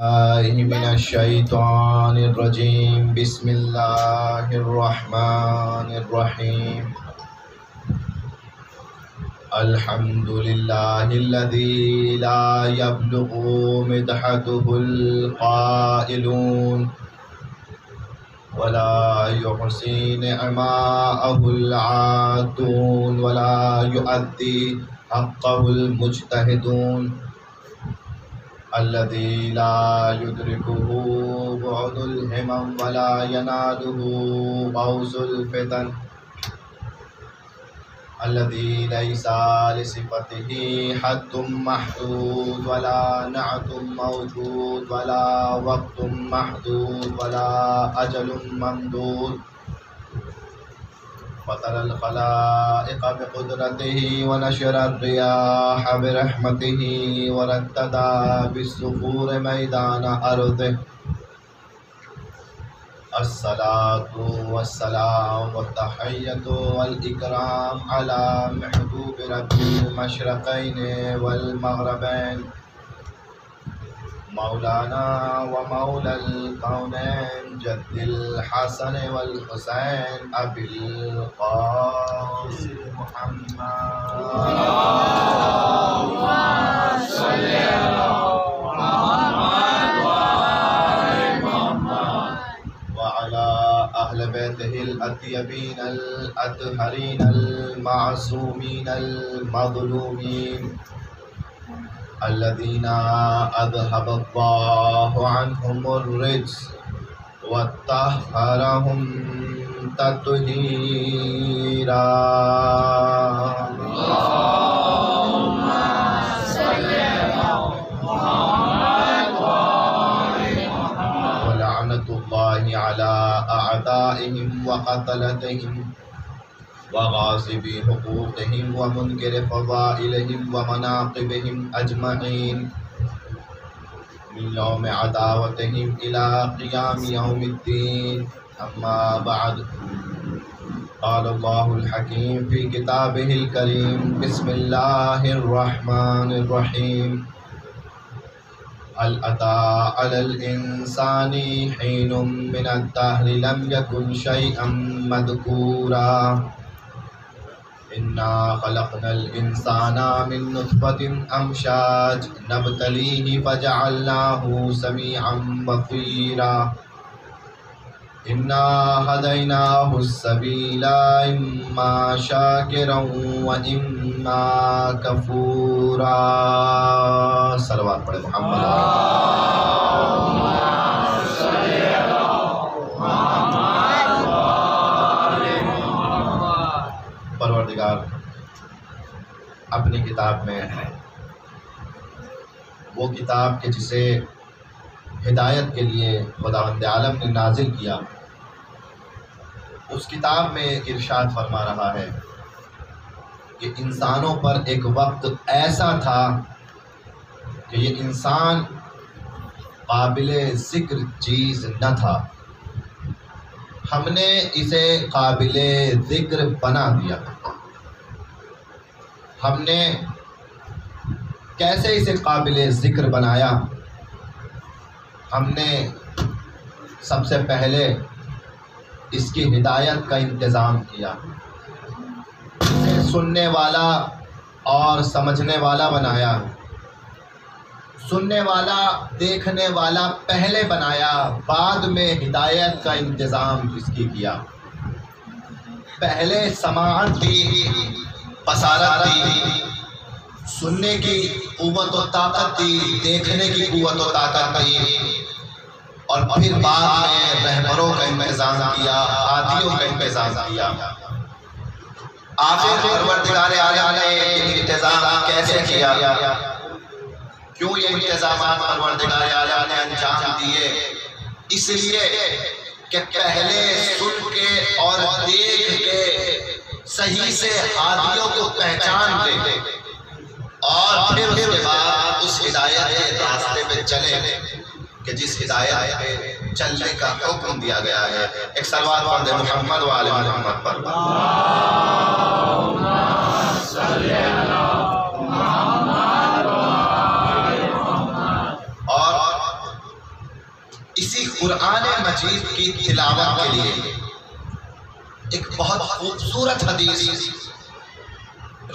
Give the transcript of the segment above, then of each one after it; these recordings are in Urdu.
من الشیطان الرجیم بسم اللہ الرحمن الرحیم الحمد للہ الذی لا یبلغ مدحته القائلون ولا يحصي نعماءه العادون ولا يؤدي حقه المجتهدون الذي لا يدركه بعد الهمم ولا يناله غوث الفتن الذي ليس لصفته حد محدود ولا نعت موجود ولا وقت محدود ولا أجل ممدود فطر الخلائق بقدرته ونشر الرياح برحمته وردد بالصخور ميدان أرضه الصلاة والسلام والتحية والإكرام على محبوب رب المشرقين والمغربين مولانا ومولى الكونين جد الحسن والحسين أبي القاسم محمد اللهم صل على محمد وآل محمد وعلى أهل بيته الأطيبين الأطهرين المعصومين المظلومين الذين أذهب الله عنهم الرجس وطهرهم تطهيرا اللهم صل على محمد وآل محمد ولعنة الله على أعدائهم وقتلتهم وغاصب حقوقهم ومنكر فضائلهم ومناقبهم أجمعين من يوم عداوتهم إلى قيام يوم الدين أما بعد قال الله الحكيم في كتابه الكريم بسم الله الرحمن الرحيم هل أتى على الإنسان حين من الدهر لم يكن شيئا مذكورا إنا خلقنا الإنسان من نطفة أمشاج نبتليه فجعلناه سميعا بصيرا إنا هديناه السبيل إما شاكرا وإما كفورا صلوات پڑھے محمد پروردگار اپنی کتاب میں وہ کتاب کے جسے ہدایت کے لیے خداوند عالم نے نازل کیا، اس کتاب میں ارشاد فرما رہا ہے کہ انسانوں پر ایک وقت ایسا تھا کہ یہ انسان قابل ذکر چیز نہ تھا، ہم نے اسے قابل ذکر بنا دیا۔ ہم نے کیسے اسے قابل ذکر بنایا؟ ہم نے سب سے پہلے اس کی ہدایت کا انتظام کیا، اسے سننے والا اور سمجھنے والا بنایا، سننے والا دیکھنے والا پہلے بنایا، بعد میں ہدایت کا انتظام اس کی کیا۔ پہلے سماعت دی، بصارت دی، سننے کی قوت و طاقت دی، دیکھنے کی قوت و طاقت دی، اور پھر بعد میں رہبروں کا انتظام کیا، ہادیوں کا انتظام کیا۔ آخر پروردگار عالم نے انتظام کیسے کیا؟ کیوں یہ انتظامات پروردگار عالم نے انجام دیے؟ اس لیے کہ پہلے سن کے اور دیکھ کے صحیح سے ہادیوں کو پہچان دے، اور پھر اس کے بعد اس ہدایت کے راستے پہ چلے کہ جس ہدایت پہ چلنے کا حکم دیا گیا ہے۔ ایک صلوات پڑھ دے محمد و آل محمد پر۔ اللہم صلی علی محمد و آل محمد۔ اسی قرآن مجید کی تلاوت کے لیے ایک بہت خوبصورت حدیث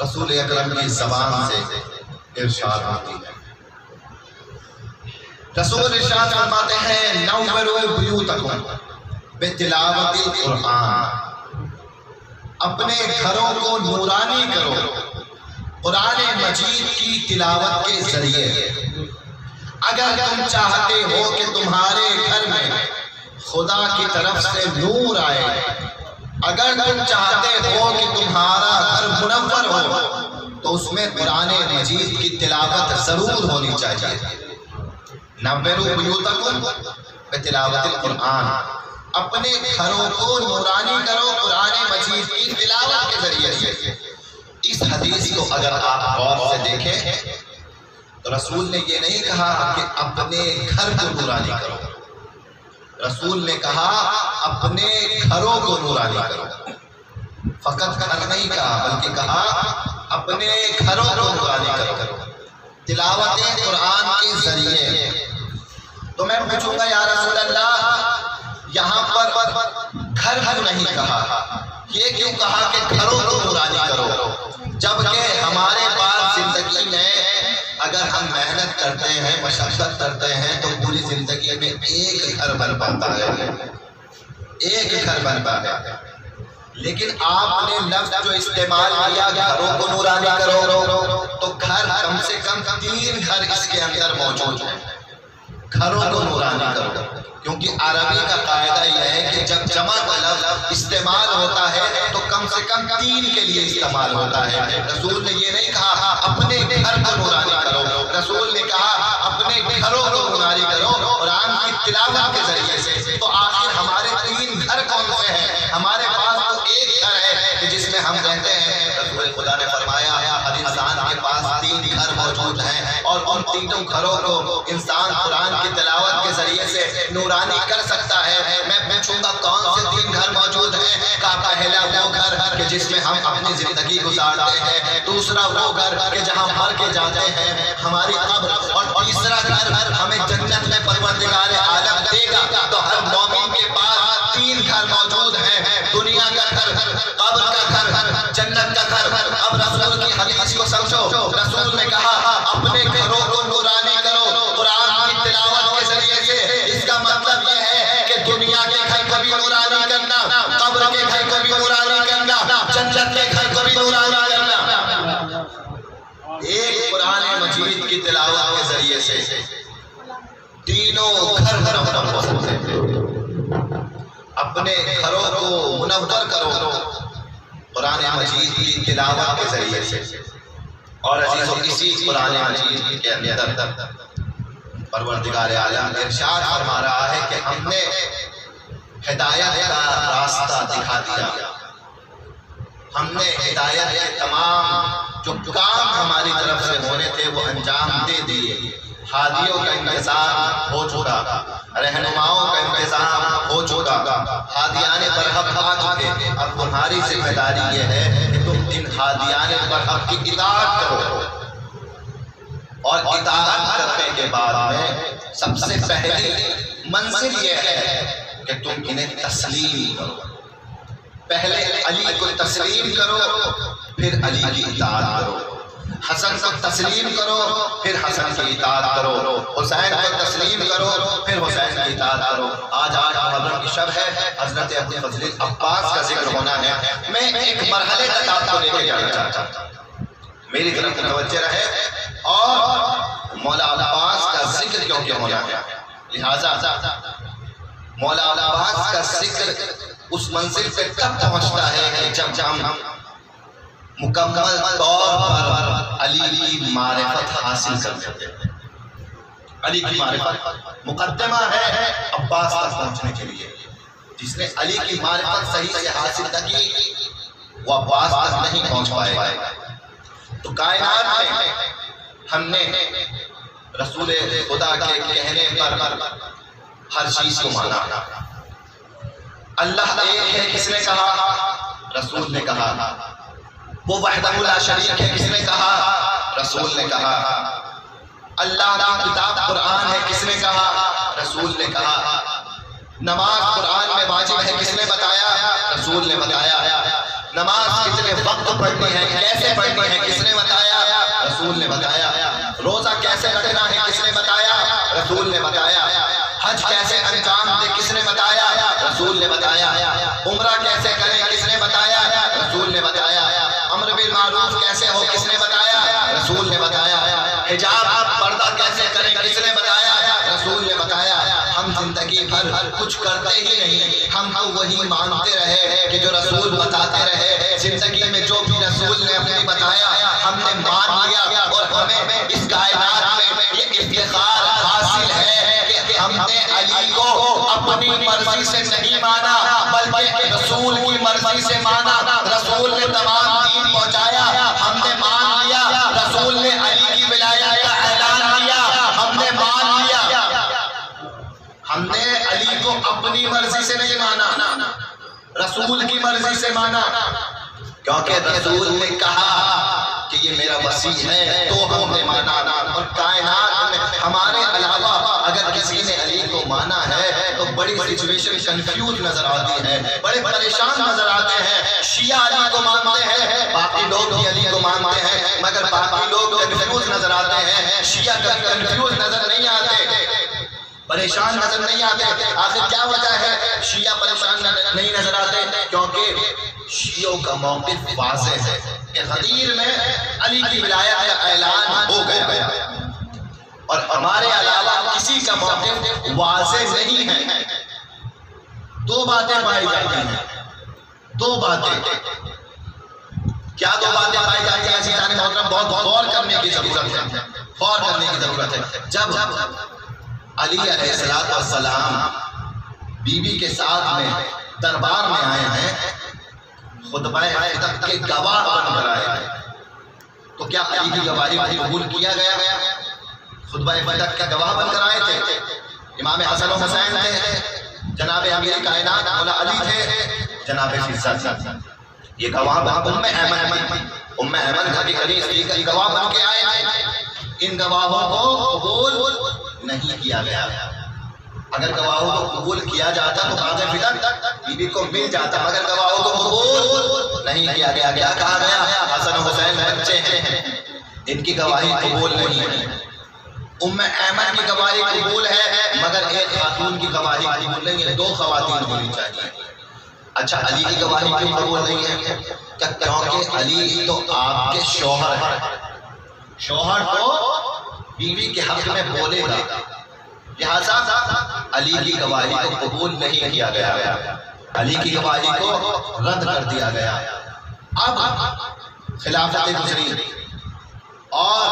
رسول اکرم کی زبان سے ارشاد ہوتی ہے۔ رسول ارشاد فرماتے ہیں نوروا بیوتکم بتلاوت القرآن، اپنے گھروں کو نورانی کرو قرآن مجید کی تلاوت کے ذریعے۔ اگر تم چاہتے ہو کہ تمہارے گھر میں خدا کی طرف سے نور آئے، اگر تم چاہتے ہو کہ تمہارا گھر منور ہو، تو اس میں قرآن مجید کی تلاوت ضرور ہونی چاہیے۔ نوروا بیوتکم بتلاوت القرآن، اپنے گھروں کو نورانی کرو قرآن مجید کی تلاوت کے ذریعے سے۔ اس حدیث کو اگر آپ غور سے دیکھیں تو رسول نے یہ نہیں کہا کہ اپنے گھر کو نورانی کرو، رسول نے کہا اپنے گھروں کو نورانی کرو۔ فقط گھر نہیں کہا بلکہ کہا اپنے گھروں کو نورانی کرو تلاوت قرآن کے ذریعے۔ تو میں پوچھوں گا یا رسول اللہ، یہاں پر گھر گھر نہیں کہا، یہ کیوں کہا کہ گھروں کو نورانی کرو، جبکہ ہمارے پاس زندگی میں اگر ہم محنت کرتے ہیں، مشقت کرتے ہیں، تو پوری زندگی میں ایک گھر بن پاتا ہے، ایک گھر بنتا ہے۔ لیکن آپ نے لفظ جو استعمال کیا گھروں کو نورانی کرو، تو گھر کم سے کم 3 گھر اس کے اندر موجود ہیں۔ گھروں کو نورانی کرو، کیونکہ عربی کا قاعدہ یہ ہے کہ جب جمع کا لفظ استعمال ہوتا ہے تو کم سے کم 3 کے لیے استعمال ہوتا ہے۔ رسول نے یہ نہیں کہا اپنے گھر کو نورانی کرو، رسول نے کہا اپنے گھروں کو نورانی کرو قرآن کی تلاوت کے ذریعے سے۔ تو آخر ہمارے 3 گھر کون سے ہیں؟ ہمارے پاس تو ایک گھر ہے کہ جس میں ہم رہتے ہیں۔ رسول خدا نے فرمایا ہر انسان کے پاس 3 گھر موجود ہیں، اور ان تینوں گھروں کو انسان قرآن کی تلاوت کے ذریعے سے نورانی کر سکتا ہے۔ میں پوچھوں گا کون سے 3 گھر موجود ہیں؟ کا پہلا وہ گھر کہ جس میں ہم اپنی زندگی گزارتے ہیں، دوسرا وہ گھر کہ جہاں مر کے جاتے ہیں ہماری قبر، اور تیسرا گھر ہمیں جنت میں پروردگار عالم دے گا۔ تو ہر مومن کے پاس 3 گھر موجود ہیں، دنیا کا گھر، قبر کا گھر، جنت کا گھر۔ اب رسول کی حدیث کو سمجھو، رسول نے کہا اپنے گھروں کو نورانی کرو قرآن کی تلاوت کے ذریعے سے۔ اس کا مطلب یہ ہے کہ دنیا کے گھر کو بھی نورانی کرنا، قبر کے گھر کو بھی نورانی کرنا، جنت کے گھر کو بھی نورانی کرنا، ایک قرآن مجید کی تلاوت کے ذریعے سے تینوں گھر منور ہو سکتے ہیں۔ اپنے گھروں کو منور کرو قرآن مجید کی تلاوت کے ذریعے سے۔ اور عزیزو، اسی قرآن مجید کے اندر پروردگار عالم ارشاد فرما رہا ہے کہ ہم نے ہدایت کا راستہ دکھا دیا، ہم نے ہدایت کے تمام جو کام ہماری طرف سے ہونے تھے وہ انجام دے دیے۔ ہادیوں کا انتظام ہو چکا، رہنماؤں کا انتظام ہو چکا، ہادیان برحق آ چکے۔ اب تمہاری ذمہ داری یہ ہے کہ تم ان ہادیان برحق کی اطاعت کرو، اور اطاعت کرنے کے بعد میں سب سے پہلی منزل یہ ہے کہ تم انہیں تسلیم کرو۔ پہلے علی کو تسلیم کرو، پھر علی کی اطاعت کرو۔ حسن کو تسلیم کرو، پھر حسن کی اطاعت کرو۔ حسین کو تسلیم کرو، پھر حسین کی اطاعت کرو۔ آج محرم کی شب ہے، حضرت ابوالفضل عباس کا ذکر ہونا ہے۔ میں ایک مرحلے تک آپ کو لے کے جانا چاہتا ہوں، میری طرف متوجہ رہے، اور مولا عباس کا ذکر کیونکہ ہونا ہے، لہٰذا مولا عباس کا ذکر اس منزل پہ کب پہنچتا ہے کہ جب ہم مکمل طور پر علی کی معرفت حاصل کر لیتے ہیں۔ علی کی معرفت مقدمہ ہے عباس تک پہنچنے کے لیے۔ جس نے علی کی معرفت صحیح سے حاصل نہ کی وہ عباس تک نہیں پہنچ پائے گا۔ تو کائنات میں ہم نے رسول خدا کے کہنے پر ہر چیز کو مانا۔ اللہ ایک ہے، کس نے کہا؟ رسول نے کہا۔ وہ وحدہ لا شریک ہے، کس نے کہا؟ رسول نے کہا۔ اللہ کی کتاب قرآن ہے، کس نے کہا؟ رسول نے کہا نماز قرآن میں واجب ہے، کس نے بتایا؟ رسول نے بتایا۔ نماز کتنے وقت پڑھنی ہے، کیسے پڑھنی ہے، کس نے بتایا؟ رسول نے بتایا۔ روزہ کیسے رکھنا ہے، کس نے بتایا؟ رسول نے بتایا۔ حج کیسے انجام دے، کس نے بتایا؟ رسول نے بتایا۔ عمرہ کیسے کریں، کس نے بتایا؟ رسول نے بتایا۔ امر بالمعروف کیسے ہو، کس نے بتایا؟ رسول نے بتایا۔ حجاب پردہ کیسے کریں، کس نے بتایا؟ رسول نے بتایا۔ ہم زندگی بھر کچھ کرتے ہی نہیں، ہم تو وہی مانتے رہے کہ جو رسول بتاتے رہے۔ زندگی میں جو بھی رسول نے اپنے بتایا ہم نے مان لیا، اور ہمیں اس کائنات میں یہ افتخار حاصل ہے کہ ہم نے علی کو اپنی مرضی سے نہیں مانا بلکہ رسول کی مرضی سے مانا۔ رسول نے تمام دین پہنچایا، ہم نے مان لیا۔ رسول نے علی کی ولایت کا اعلان کیا، ہم نے مان لیا۔ ہم نے علی کو اپنی مرضی سے نہیں مانا، رسول کی مرضی سے مانا، کیونکہ رسول نے کہا کہ یہ میرا وسیع ہے تو ہم نے مانا۔ اور کائنات میں ہمارے علاوہ اگر کسی نے علی کو مانا ہے تو بڑی سچویشن کنفیوز نظر آتی ہے، بڑے پریشان نظر آتے ہیں۔ شیعہ علی کو مانتے ہیں، باقی لوگ بھی علی کو مانتے ہیں، مگر باقی لوگ کنفیوز نظر آتے ہیں۔ شیعہ کبھی کنفیوز نظر نہیں آتے، پریشان نظر نہیں آتے۔ آخر کیا وجہ ہے شیعہ پریشان نہیں نظر آتے؟ کیونکہ شیعوں کا موقف واضح ہے کہ غدیر میں علی کی ولایت کا اعلان ہو گیا، اور ہمارے علاوہ کسی کا موقف واضح نہیں ہے۔ دو باتیں پائی جاتی ہیں، دو باتیں۔ کیا دو باتیں پائی جاتی ہیں؟ عزیزان محترم، بہت غور کرنے کی ضرورت ہے، غور کرنے کی ضرورت ہے۔ جب علی علیہ السلام بی بی کے ساتھ میں دربار میں آئے ہیں، خطبہ فدق کے گواہ بن کر آئے ہیں، تو کیا علی کی گواہی کو قبول کیا گیا؟ خطبہ فدق کا گواہ بن کر آئے تھے، امام حسن و حسین تھے، جناب امیر کائنات مولا علی تھے، جناب فضل یہ گواہ ام ایمن گھر کی قریب گواہ بن کے آئے تھے۔ ان گواہوں کو قبول نہیں کیا گیا۔ اگر گواہوں کو قبول کیا جاتا تو غازِ فدق بی بی کو مل جاتا، مگر گواہوں کو قبول نہیں کیا گیا۔ کیا کہا گیا؟ حسن و حسین بچے ہیں، ان کی گواہی قبول نہیں ہے۔ ام ایمن کی گواہی قبول ہے، مگر ایک خاتون کی گواہی قبول نہیں ہے، دو خواتین ہونی چاہیے۔ اچھا، علی کی گواہی کیوں قبول نہیں ہے؟ کیونکہ علی تو آپ کے شوہر ہیں، شوہر تو بیوی کے حق میں بولے گا، لہذا علی کی گواہی کو قبول نہیں کیا گیا، علی کی گواہی کو رد کر دیا گیا۔ اب خلافت گزری، اور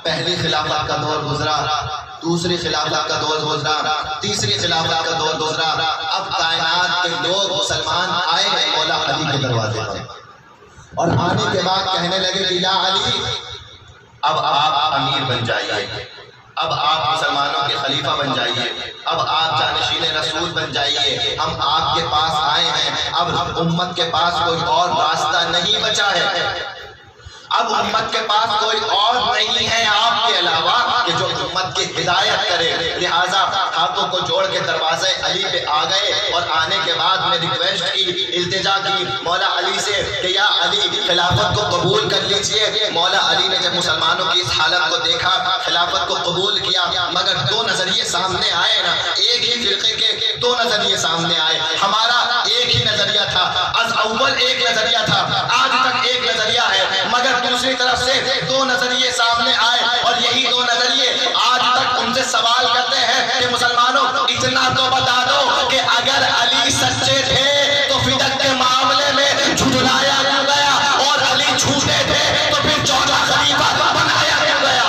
پہلی خلافت کا دور گزرا، دوسری خلافت کا دور گزرا، تیسری خلافت کا دور گزرا۔ اب کائنات کے لوگ مسلمان آئے مولا علی کے دروازے پر، اور آنے کے بعد کہنے لگے کہ یا علی، اب آپ امیر بن جائیے، اب آپ مسلمانوں کے خلیفہ بن جائیے، اب آپ جانشین رسول بن جائیے، ہم آپ کے پاس آئے ہیں۔ اب امت کے پاس کوئی اور راستہ نہیں بچا ہے، اب امت کے پاس کوئی اور نہیں ہے آپ کے علاوہ کہ جو امت کی ہدایت کرے، لہٰذا ہاتھوں کو جوڑ کے دروازے علی پہ آ گئے، اور آنے کے بعد میں ریکویسٹ کی، التجا کی مولا علی سے کہ یا علی خلافت کو قبول کر لیجئے۔ مولا علی نے جب مسلمانوں کی اس حالت کو دیکھا، خلافت کو قبول کیا، مگر دو نظریے سامنے آئے نا، ایک ہی فرقے کے دو نظریے سامنے آئے۔ ہمارا ایک ہی نظریہ تھا، از اول ایک نظریہ تھا، آج تک ایک نظریہ ہے، مگر دوسری طرف سے دو نظریے سامنے آئے، اور یہی دو نظریے آج تک ان سے سوال کرتے ہیں کہ مسلمانوں اتنا تو بتا دو کہ اگر علی سچے تھے تو فدق کے معاملے میں جھٹلایا کیوں گیا، اور علی جھوٹے تھے تو پھر چوتھا خلیفہ بنایا کیوں گیا؟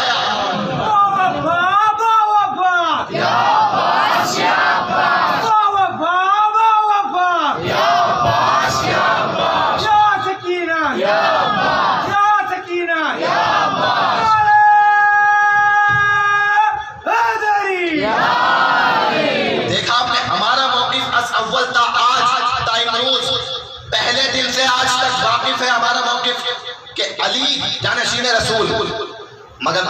علی جانشین رسول، مگر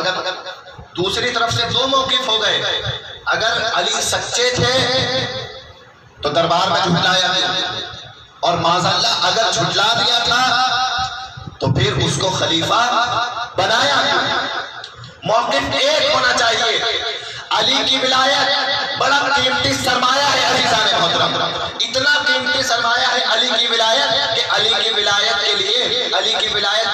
دوسری طرف سے دو موقف ہو گئے۔ اگر علی سچے تھے تو دربار میں جھٹلایا گیا، اور معاذ اللہ اگر جھٹلا دیا تھا تو پھر اس کو خلیفہ بنایا گیا۔ موقف ایک ہونا چاہیے۔ علی کی ولایت بڑا قیمتی سرمایہ ہے عزیزان محترم، اتنا قیمتی سرمایہ ہے علی کی ولایت کہ علی کی ولایت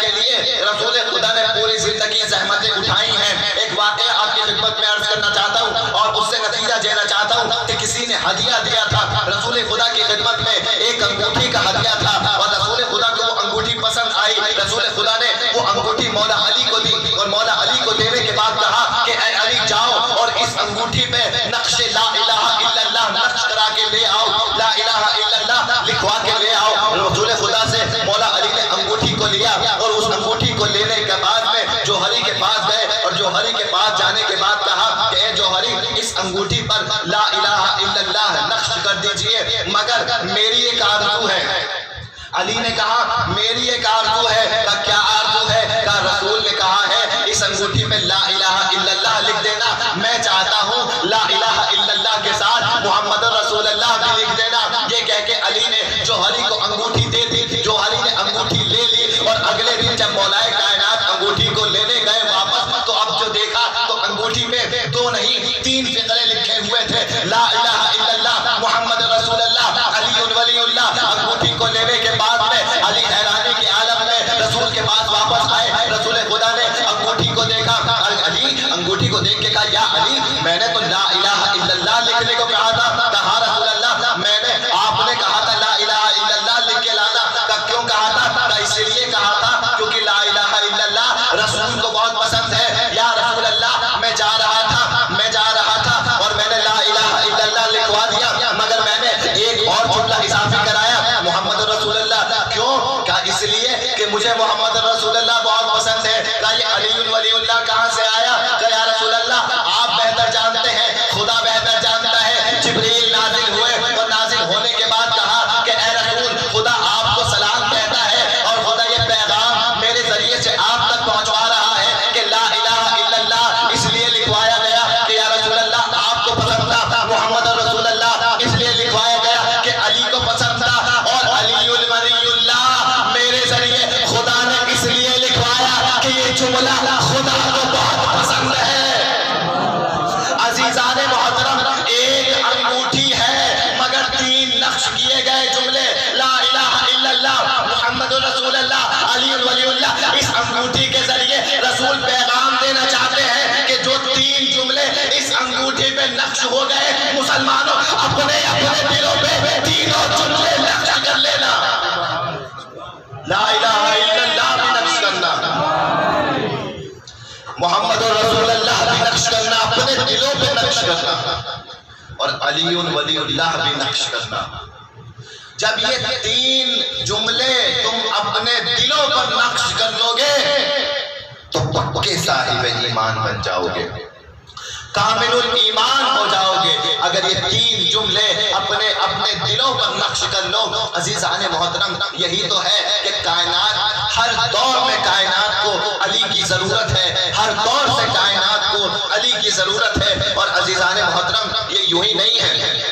کے لیے رسول خدا نے پوری زندگی زحمتیں اٹھائی ہیں۔ ایک واقعہ آپ کی خدمت میں عرض کرنا چاہتا ہوں اور اس سے نتیجہ دینا چاہتا ہوں کہ کسی نے ہدیہ دیا تھا رسول خدا کی خدمت میں، ایک انگوٹھی کا ہدیہ تھا، اور رسول خدا کو وہ انگوٹھی پسند آئی۔ رسول خدا نے وہ انگوٹھی مولا علی کو دی، اور مولا علی کو دینے کے بعد کہا کہ اے علی جاؤ اور اس انگوٹھی پہ نقش لا الہ الا اللہ نقش کرا کے لے آؤ، لا الہ الا اللہ لکھوا کے لے آؤ۔ رسول خدا سے مولا علی نے انگوٹھی کو لیا، اور اس انگوٹھی کو لینے کے بعد میں جوہری کے پاس گئے، اور جوہری کے پاس جانے کے بعد کہا کہ اے جوہری اس انگوٹھی پر لا الہ الا اللہ نقش کر دیجئے، مگر میری ایک آرزو ہے۔ علی نے کہا میری ایک آرزو ہے۔ کہا کیا آرزو ہے؟ کہا رسول نے کہا ہے اس انگوٹھی میں لا الہ الا اللہ لکھ دینا، میں چاہتا ہوں لا الہ الا اللہ کے ساتھ محمد رسول اللہ بھی لکھ دینا۔ یہ کہہ کے علی نے جوہری کو انگوٹھی دے دی، جوہری نے انگوٹھی لے لی، اور اگلے دن جب مولائے کائنات انگوٹھی کو لینے گئے واپس، تو اب جو دیکھا تو انگوٹھی میں 2 نہیں 3 فقرے لکھے ہوئے تھے، لا الہ الا اللہ محمد رسول اللہ علی ولی اللہ۔ انگوٹھی کو لینے کے بعد میں علی حیرانی کے عالم میں رسول کے پاس واپس آئے۔ رسول خدا نے انگوٹھی کو دیکھا، علی انگوٹھی کو دیکھ کے کہا یا علی میں نے تو لا الہ الا اللہ لکھنے کو کہا تھا۔ کہا رسول اللہ میں نے آپ نے کہا تھا لا الہ الا اللہ لکھ کے لانا۔ کہا کیوں کہا تھا؟ کہا اس لیے کہا تھا کیونکہ لا الہ الا اللہ رسول کو بہت پسند ہے۔ یا رسول اللہ میں جا رہا تھا اور میں نے لا الہ الا اللہ لکھوا دیا، مگر میں نے ایک اور جملہ اضافی کرایا محمد رسول اللہ۔ کیوں؟ کہا اس لیے کہ مجھے محمد رسول اللہ بہت پسند ہے۔ کہا یہ علی ولی اللہ کہاں سے آیا؟ کہا یا رسول اللہ آپ بہتر جانتے ہیں، خدا بہتر جانتا ہے۔ جبریل نازل ہوئے، اور نازل ہونے کے بعد کہا کہ اے رسول خدا آپ کو سلام کہتا ہے، اور خدا یہ پیغام میرے ذریعے سے آپ تک پہنچوا رہا ہے کہ لا الہ الا اللہ اس لیے لکھوایا گیا کہ یا رسول اللہ آپ کو پسند تھا، محمد رسول اللہ اس لیے لکھوایا گیا کہ علی کو پسند تھا، اور علی ولی اللہ میرے ذریعے خدا نے اس لیے لکھوایا کہ یہ جملہ خدا کو بہت پسند ہے۔ عزیزان محترم ایک انگوٹھی ہے مگر 3 نقش کیے گئے جملے، لا الہ الا اللہ محمد رسول اللہ علی ولی اللہ۔ اس انگوٹھی کے ذریعے رسول پیغام دینا چاہتے ہیں کہ جو 3 جملے اس انگوٹھی پہ نقش ہو گئے، مسلمانوں اپنے دلوں پہ تینوں جملے نقش کر لینا، لا الہ الا اللہ بھی نقش کرنا، محمد رسول اللہ بھی نقش کرنا، اپنے دلوں پہ نقش کرنا، اور علی ولی اللہ بھی نقش کرنا۔ جب یہ 3 جملے تم اپنے دلوں پر نقش کر لو گے تو پکے صاحب ایمان بن جاؤ گے، کامل الایمان ہو جاؤ گے۔ اگر یہ 3 جملے اپنے دلوں پر نقش کر لو، عزیزان محترم یہی تو ہے کہ کائنات ہر دور میں کائنات کو علی کی ضرورت ہے، ہر دور سے کائنات کو علی کی ضرورت ہے۔ اور عزیزان محترم یہ یوں ہی نہیں ہے،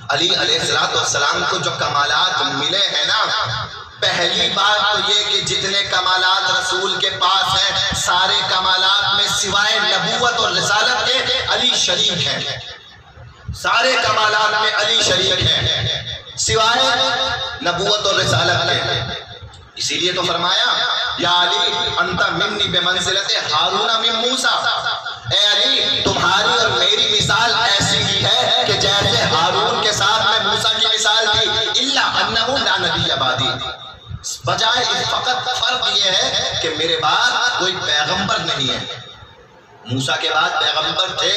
علی علیہ السلام کو جو کمالات ملے ہیں نا، پہلی بات تو یہ کہ جتنے کمالات رسول کے پاس ہیں سارے کمالات میں سوائے نبوت اور رسالت کے علی شریک ہیں، سارے کمالات میں علی شریک ہیں سوائے نبوت اور رسالت کے۔ اسی لیے تو فرمایا یا علی انت منی بمنزلت ہارون من موسیٰ، اے علی تمہاری اور میری مثال ایسی ہی ہے کہ جیسے ہارون کے ساتھ میں موسیٰ کی مثال دی، الا انہ لا نبی بعدی، بجائے فقط فرق یہ ہے کہ میرے بعد کوئی پیغمبر نہیں ہے، موسیٰ کے بعد پیغمبر تھے،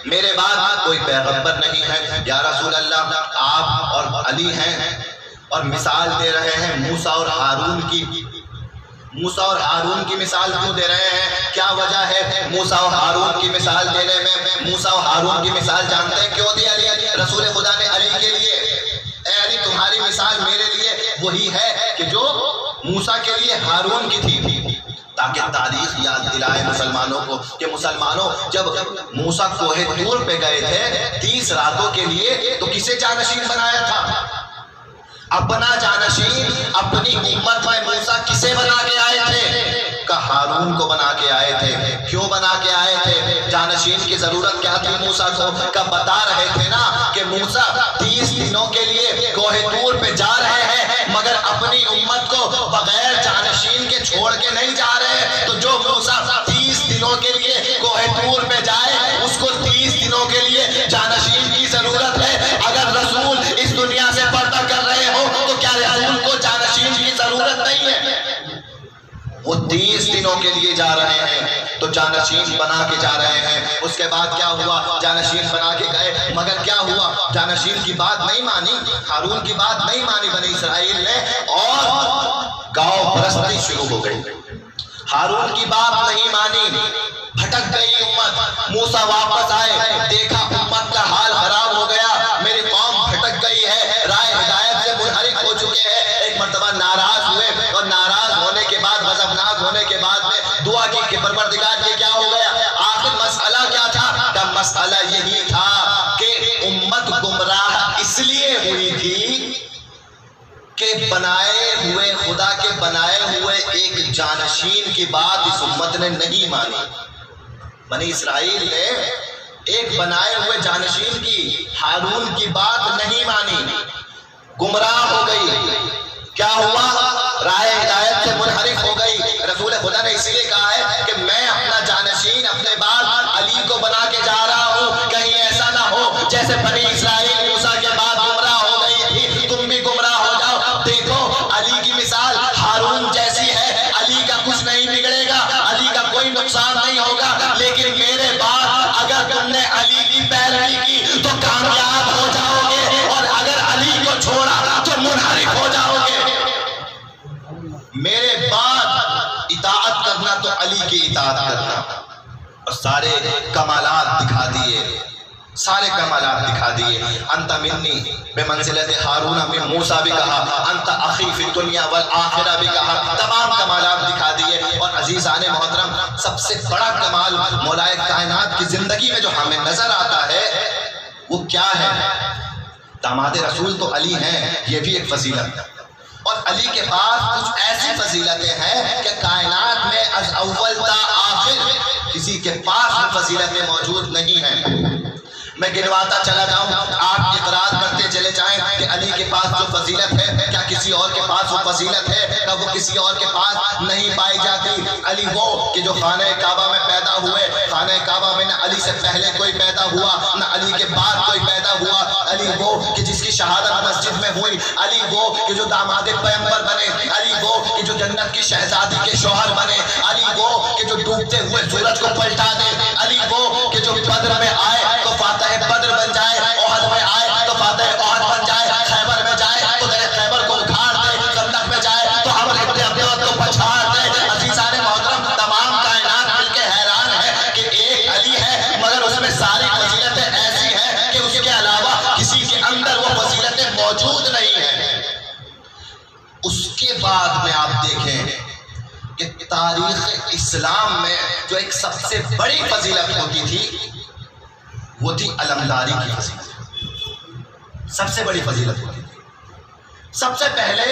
میرے بعد کوئی پیغمبر نہیں ہے۔ یا رسول اللہ آپ اور علی ہیں اور مثال دے رہے ہیں موسیٰ اور ہارون کی، موسیٰ اور ہارون کی مثال کیوں دے رہے ہیں؟ کیا وجہ ہے موسیٰ اور ہارون کی مثال دینے میں؟ موسیٰ اور ہارون کی مثال جانتے ہیں کیوں دی علی؟ رسول خدا نے علی کے لیے، اے علی تمہاری مثال میرے لیے وہی ہے کہ جو موسیٰ کے لیے ہارون کی تھی، تاکہ تاریخ یاد دلائے مسلمانوں کو کہ مسلمانوں جب موسیٰ کوہ طور پہ گئے تھے 30 راتوں کے لیے تو کسے جانشین بنایا تھا؟ اپنا جانشین اپنی امت میں موسیٰ کسے بنا کے آئے تھے؟ کہ ہارون کو بنا کے آئے تھے۔ کیوں بنا کے آئے تھے؟ جانشین کی ضرورت کیا تھی موسیٰ کو؟ کہ بتا رہے تھے نا کہ موسیٰ 30 دنوں کے لیے کوہ طور پہ جا رہے ہیں مگر اپنی امت کو بغیر جانشین کے چھوڑ کے نہیں جا رہے، تو جو موسیٰ 30 دنوں کے لیے کوہ طور پہ جائے اس کو 30 دنوں کے لیے جانشین کی ضرورت ہے۔ اگر رسول اس دنیا سے پردہ کر رہے ہو تو کیا رسول کو جانشین کی ضرورت نہیں ہے؟ وہ 30 دنوں کے لیے جا رہے ہیں تو جانشین بنا کے جا رہے ہیں۔ اس کے بعد کیا ہوا؟ جانشین بنا کے گئے مگر کیا ہوا؟ جانشین کی بات نہیں مانی، ہارون کی بات نہیں مانی بنی اسرائیل نے اور گاؤں پرستی شروع ہو گئی۔ ہارون کی بات نہیں مانی، بھٹک گئی امت۔ موسیٰ واپس آئے، دیکھا امت کا حال خراب ہو گیا، میری قوم بھٹک گئی ہے، رائے ہدایت سے منحرف ہو چکے ہیں۔ ایک مرتبہ ناراض ہوئے اور ناراض ہونے کے بعد غضبناک ہونے کے بعد میں دعا کی کہ پروردگار یہ کیا ہو گیا؟ آخر مسئلہ کیا تھا؟ کہ مسئلہ یہی تھا کہ امت گمراہ اس لیے ہوئی تھی کہ بنائے ہوئے خدا کے بنائے ہوئے ایک جانشین کی بات اس امت نے نہیں مانی۔ بنی اسرائیل نے ایک بنائے ہوئے جانشین کی، ہارون کی بات نہیں مانی، گمراہ ہو گئی۔ کیا ہوا؟ رائے ہدایت سے منحرف ہو گئی۔ رسول خدا نے اس لیے کہا ہے کہ میں اپنا جانشین اپنے بعد علی کو بنا کے جا رہا ہوں، کہیں ایسا نہ ہو جیسے بنی اسرائیل موسیٰ کے بعد گمراہ ہو گئی تھی، تم بھی گمراہ ہو جاؤ۔ دیکھو علی کی مثال ہارون جیسی ہے، علی کا کچھ نہیں بگڑے گا، علی کا کوئی نقصان نہیں ہوگا، لیکن میرے بعد اگر تم نے علی کی پیروی کی تو کامیاب ہو جاؤ گے، اور اگر علی کو چھوڑا تو منحرف ہو جاؤ گے۔ میرے بعد اطاعت کرنا تو علی کی اطاعت کرنا، اور سارے کمالات دکھا دیے، سارے کمالات دکھا دیے۔ انت منی بمنزلت ہارون من موسیٰ بھی کہا، انت اخی فی الدنیا والآخرہ بھی کہا، تمام کمالات دکھا دیے۔ اور عزیزان محترم سب سے بڑا کمال مولائے کائنات کی زندگی میں جو ہمیں نظر آتا ہے وہ کیا ہے؟ داماد رسول تو علی ہیں، یہ بھی ایک فضیلت ہے، اور علی کے پاس کچھ ایسی فضیلتیں ہیں کہ کائنات میں از اول تا آخر کسی کے پاس وہ فضیلتیں موجود نہیں ہیں۔ میں گنواتا چلا جاؤں، آپ اقرار کرتے چلے جائیں کہ علی کے پاس جو فضیلت ہے کیا کسی اور کے پاس وہ فضیلت ہے؟ کیا وہ کسی اور کے پاس نہیں پائی جاتی؟ علی وہ کہ جو خانہ کعبہ میں پیدا ہوئے، خانہ کعبہ میں نہ علی سے پہلے کوئی پیدا ہوا نہ علی کے بعد کوئی پیدا ہوا۔ علی وہ کہ جس کی شہادت مسجد میں ہوئی، علی وہ کہ جو داماد پیغمبر بنے، علی وہ کہ جو جنت کی شہزادی کے شوہر بنے، علی وہ کہ جو ڈوبتے ہوئے سورج کو پلٹا دے، علی وہ کہ جو بدر میں آئے تو فاتح بدر بن جائے، احد میں آئے تو فاتح احد بن جائے، خیبر میں جائے تو در خیبر کو اکھاڑ دے، خندق میں جائے تو عمرو ابن عبدود کو پچھاڑ دے۔ عزیزان محترم تمام کائنات مل کے حیران ہے کہ ایک علی ہے مگر اس میں ساری فضیلتیں ایسی ہیں کہ اس کے علاوہ کسی کے اندر وہ فضیلتیں موجود نہیں ہیں۔ اس کے بعد میں آپ دیکھیں کہ تاریخ اسلام میں جو ایک سب سے بڑی فضیلت ہوتی تھی وہ تھی علمداری کی فضیلت، سب سے بڑی فضیلت ہوتی تھی۔ سب سے پہلے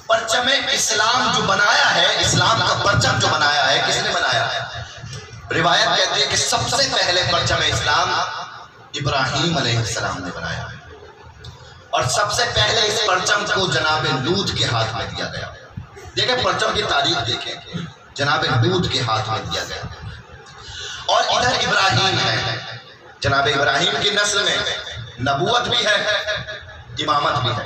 پرچم اسلام جو بنایا ہے، اسلام کا پرچم جو بنایا ہے، کس نے بنایا ہے؟ روایت کہتی ہے کہ سب سے پہلے پرچم اسلام ابراہیم علیہ السلام نے بنایا ہے، اور سب سے پہلے اس پرچم کو جناب لوط کے ہاتھ میں دیا گیا۔ دیکھیں پرچم کی تاریخ دیکھیں، جناب لوط کے ہاتھ میں دیا گیا، اور ادھر ابراہیم ہے، جناب ابراہیم کی نسل میں نبوت بھی ہے، امامت بھی ہے،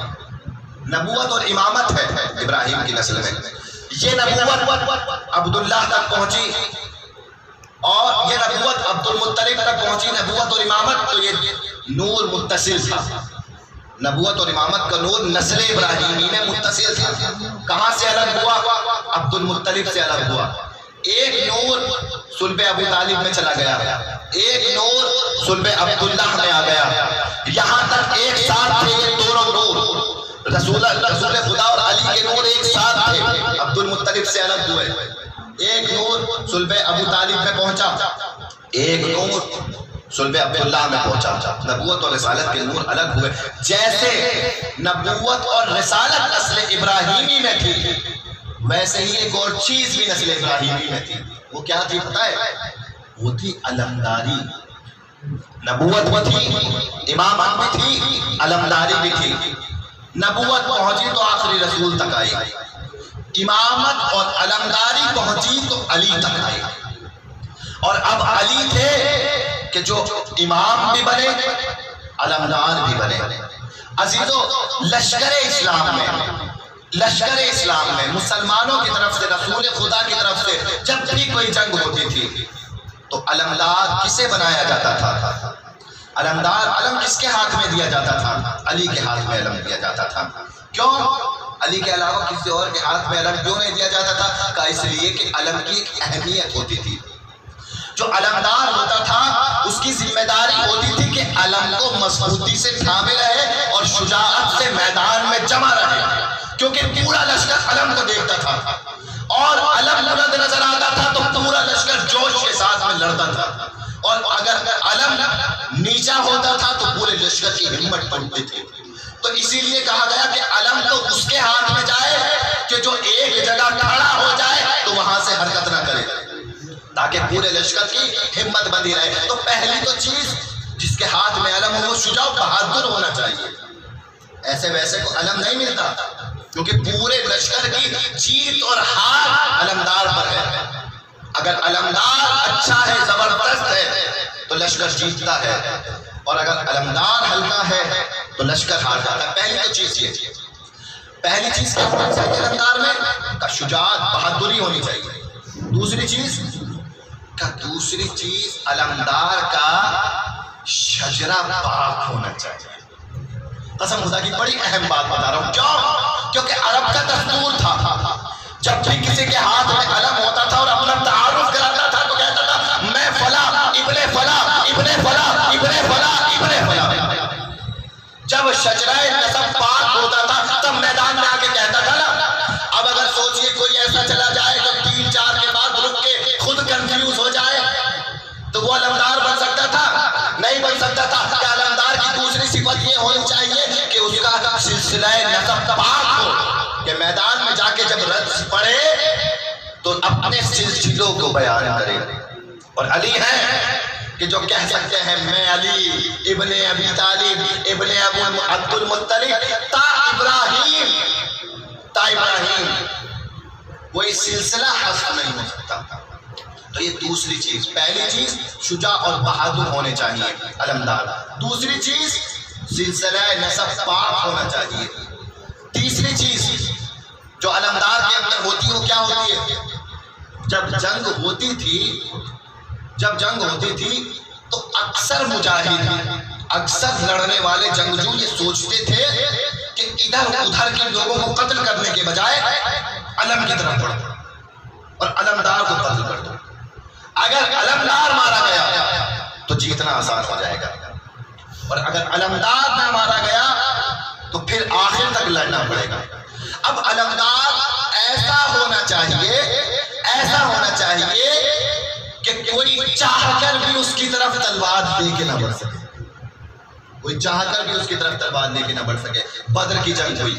نبوت اور امامت ہے ابراہیم کی نسل میں۔ یہ نبوت عبداللہ تک پہنچی اور یہ نبوت عبد المطلب تک پہنچی، نبوت اور امامت تو یہ نور متصل تھا، نبوت اور امامت کا نور نسل ابراہیمی میں متصل تھا۔ کہاں سے الگ ہوا؟ عبد المطلب سے الگ ہوا۔ ایک نور صلب ابو طالب میں چلا گیا، ایک نور صلب عبداللہ میں آ گیا، یہاں تک ایک ساتھ تھے یہ دونوں نور، رسول خدا اور علی کے نور ایک ساتھ تھے۔ عبد المطلب سے الگ ہوئے، ایک ایک نور صلب ابو طالب میں پہنچا، ایک نور صلب عبداللہ میں پہنچا۔ نبوت اور رسالت کے نور الگ ہوئے۔ جیسے نبوت اور رسالت نسل ابراہیمی میں تھی، ویسے ہی ایک اور چیز بھی نسل ابراہیمی میں تھی۔ وہ کیا تھی پتہ ہے؟ وہ تھی علمداری۔ نبوت بھی تھی، امامت بھی تھی، علمداری بھی تھی۔ نبوت پہنچی تو آخری رسول تک آئی، امامت اور علمداری پہنچی تو علی تک آئی۔ اور اب علی تھے کہ جو امام بھی بنے، علمدار بھی بنے۔ عزیزو، لشکر اسلام میں مسلمانوں کی طرف سے، رسول خدا کی طرف سے جب بھی کوئی جنگ ہوتی تھی تو علمدار کسے بنایا جاتا تھا؟ علم کس کے ہاتھ میں دیا جاتا تھا؟ علی کے ہاتھ میں علم دیا جاتا تھا۔ کیوں؟ علی کے علاوہ کسی اور کے ہاتھ میں علم کیوں نہیں دیا جاتا تھا؟ کہ اس لیے کہ علم کی ایک اہمیت ہوتی تھی۔ جو علمدار ہوتا تھا اس کی ذمہ داری ہوتی تھی کہ علم کو مضبوطی سے تھامے رہے اور شجاعت سے میدان میں جمع رہے، کیونکہ پورا لشکر علم کو دیکھتا تھا، اور علم بلند نظر آتا تھا تو پورا لشکر جوش کے ساتھ میں لڑتا تھا، اور اگر علم نیچا ہوتا تھا تو پورے لشکر کی ہمت ٹوٹتی تھی۔ تو اسی لیے کہا گیا کہ علم تو اس کے ہاتھ میں جائے کہ جو ایک جگہ کھڑا ہو جائے تو وہاں سے حرکت نہ کرے، تاکہ پورے لشکر کی ہمت بندی رہے۔ تو پہلی تو چیز جس کے ہاتھ میں علم ہو وہ شجاع و بہادر ہونا چاہیے۔ ایسے ویسے کو علم نہیں ملتا، کیونکہ پورے لشکر کی جیت اور ہار علمدار پر ہے۔ اگر علمدار اچھا ہے، زبردست ہے، تو لشکر جیتتا ہے، اور اگر علمدار ہلکا ہے تو لشکر ہار جاتا ہے۔ پہلی تو چیز یہ، پہلی چیز کیا ہونی چاہیے علمدار میں؟ کا شجاعت، بہادری ہونی چاہیے۔ دوسری چیز علمدار کا شجرہ پاک ہونا چاہیے۔ قسم خدا کی بڑی اہم بات بتا رہا ہوں۔ کیوں؟ کیونکہ عرب کا دستور تھا، جب بھی کسی کے ہاتھ میں علم ہوتا تھا اور اپنا تعارف کراتا تھا تو کہتا تھا میں فلاں ابن فلاں ابن فلاں ابن فلاں ابن فلاں۔ جب شجرہ نسب پاک ہوتا تھا تب میدان میں آ کے کہتا تھا نا۔ اب اگر سوچئے کوئی ایسا چلا جائے جو 3-4 کے بعد رک کے خود کنفیوز ہو جائے تو وہ علمدار بن سکتا تھا؟ نہیں بن سکتا تھا۔ کہ علمدار کی دوسری صفت یہ ہونی چاہیے کہ اس کا سلسلہ نسب پاک ہو، کہ میدان میں جا کے جب رد پڑے تو اپنے سلسلوں کو بیان کرے۔ اور علی ہیں کہ جو کہہ سکتے ہیں میں علی ابن ابی طالب ابن ابو عبد المطلب تا ابراہیم کوئی سلسلہ حذف نہیں ہو سکتا۔ تو یہ دوسری چیز، پہلی چیز شجاع اور بہادر ہونے چاہیے علمدار، دوسری چیز سلسلہ نسب پاک ہونا چاہیے، تیسری چیز جو علمدار کے اندر ہوتی ہے وہ کیا ہوتی ہے؟ جب جنگ ہوتی تھی تو اکثر مجاہد، اکثر لڑنے والے جنگجو یہ سوچتے تھے کہ ادھر ادھر کے لوگوں کو قتل کرنے کے بجائے علم کی طرف بڑھو اور علمدار کو قتل کر دو۔ اگر علمدار مارا گیا تو جیتنا آسان ہو جائے گا، اور اگر علمدار نہ مارا گیا تو پھر آخر تک لڑنا پڑے گا۔ اب علمدار ایسا ہونا چاہیے کہ کوئی چاہ کر بھی اس کی طرف تلوار دے کے نہ بڑھ سکے، کوئی چاہ کر بھی اس کی طرف تلوار دے کے نہ بڑھ سکے۔ بدر کی جنگ ہوئی،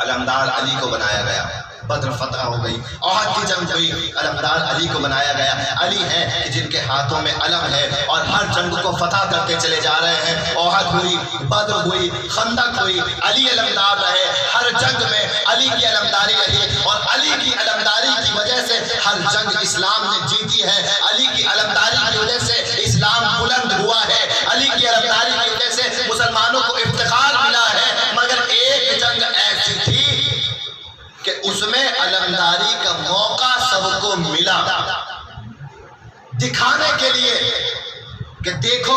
علمدار علی کو بنایا گیا، بدر فتح ہو گئی۔ احد کی جنگ ہوئی، علمدار علی کو بنایا گیا۔ علی ہیں کہ جن کے ہاتھوں میں علم ہے اور ہر جنگ کو فتح کرتے چلے جا رہے ہیں۔ احد ہوئی، بدر ہوئی، خندق ہوئی، علی علمدار رہے۔ ہر جنگ میں علی کی علمداری رہی، اور علی کی علمداری کی وجہ سے ہر جنگ اسلام نے جیتی ہے۔ علی کی علمداری کی وجہ سے اسلام بلند ہوا ہے، علی کی علمداری کی وجہ سے مسلمانوں کو افتخار ملا ہے۔ مگر ایک جنگ ایسی تھی کہ اس میں علمداری کا موقع سب کو ملا، دکھانے کے لیے کہ دیکھو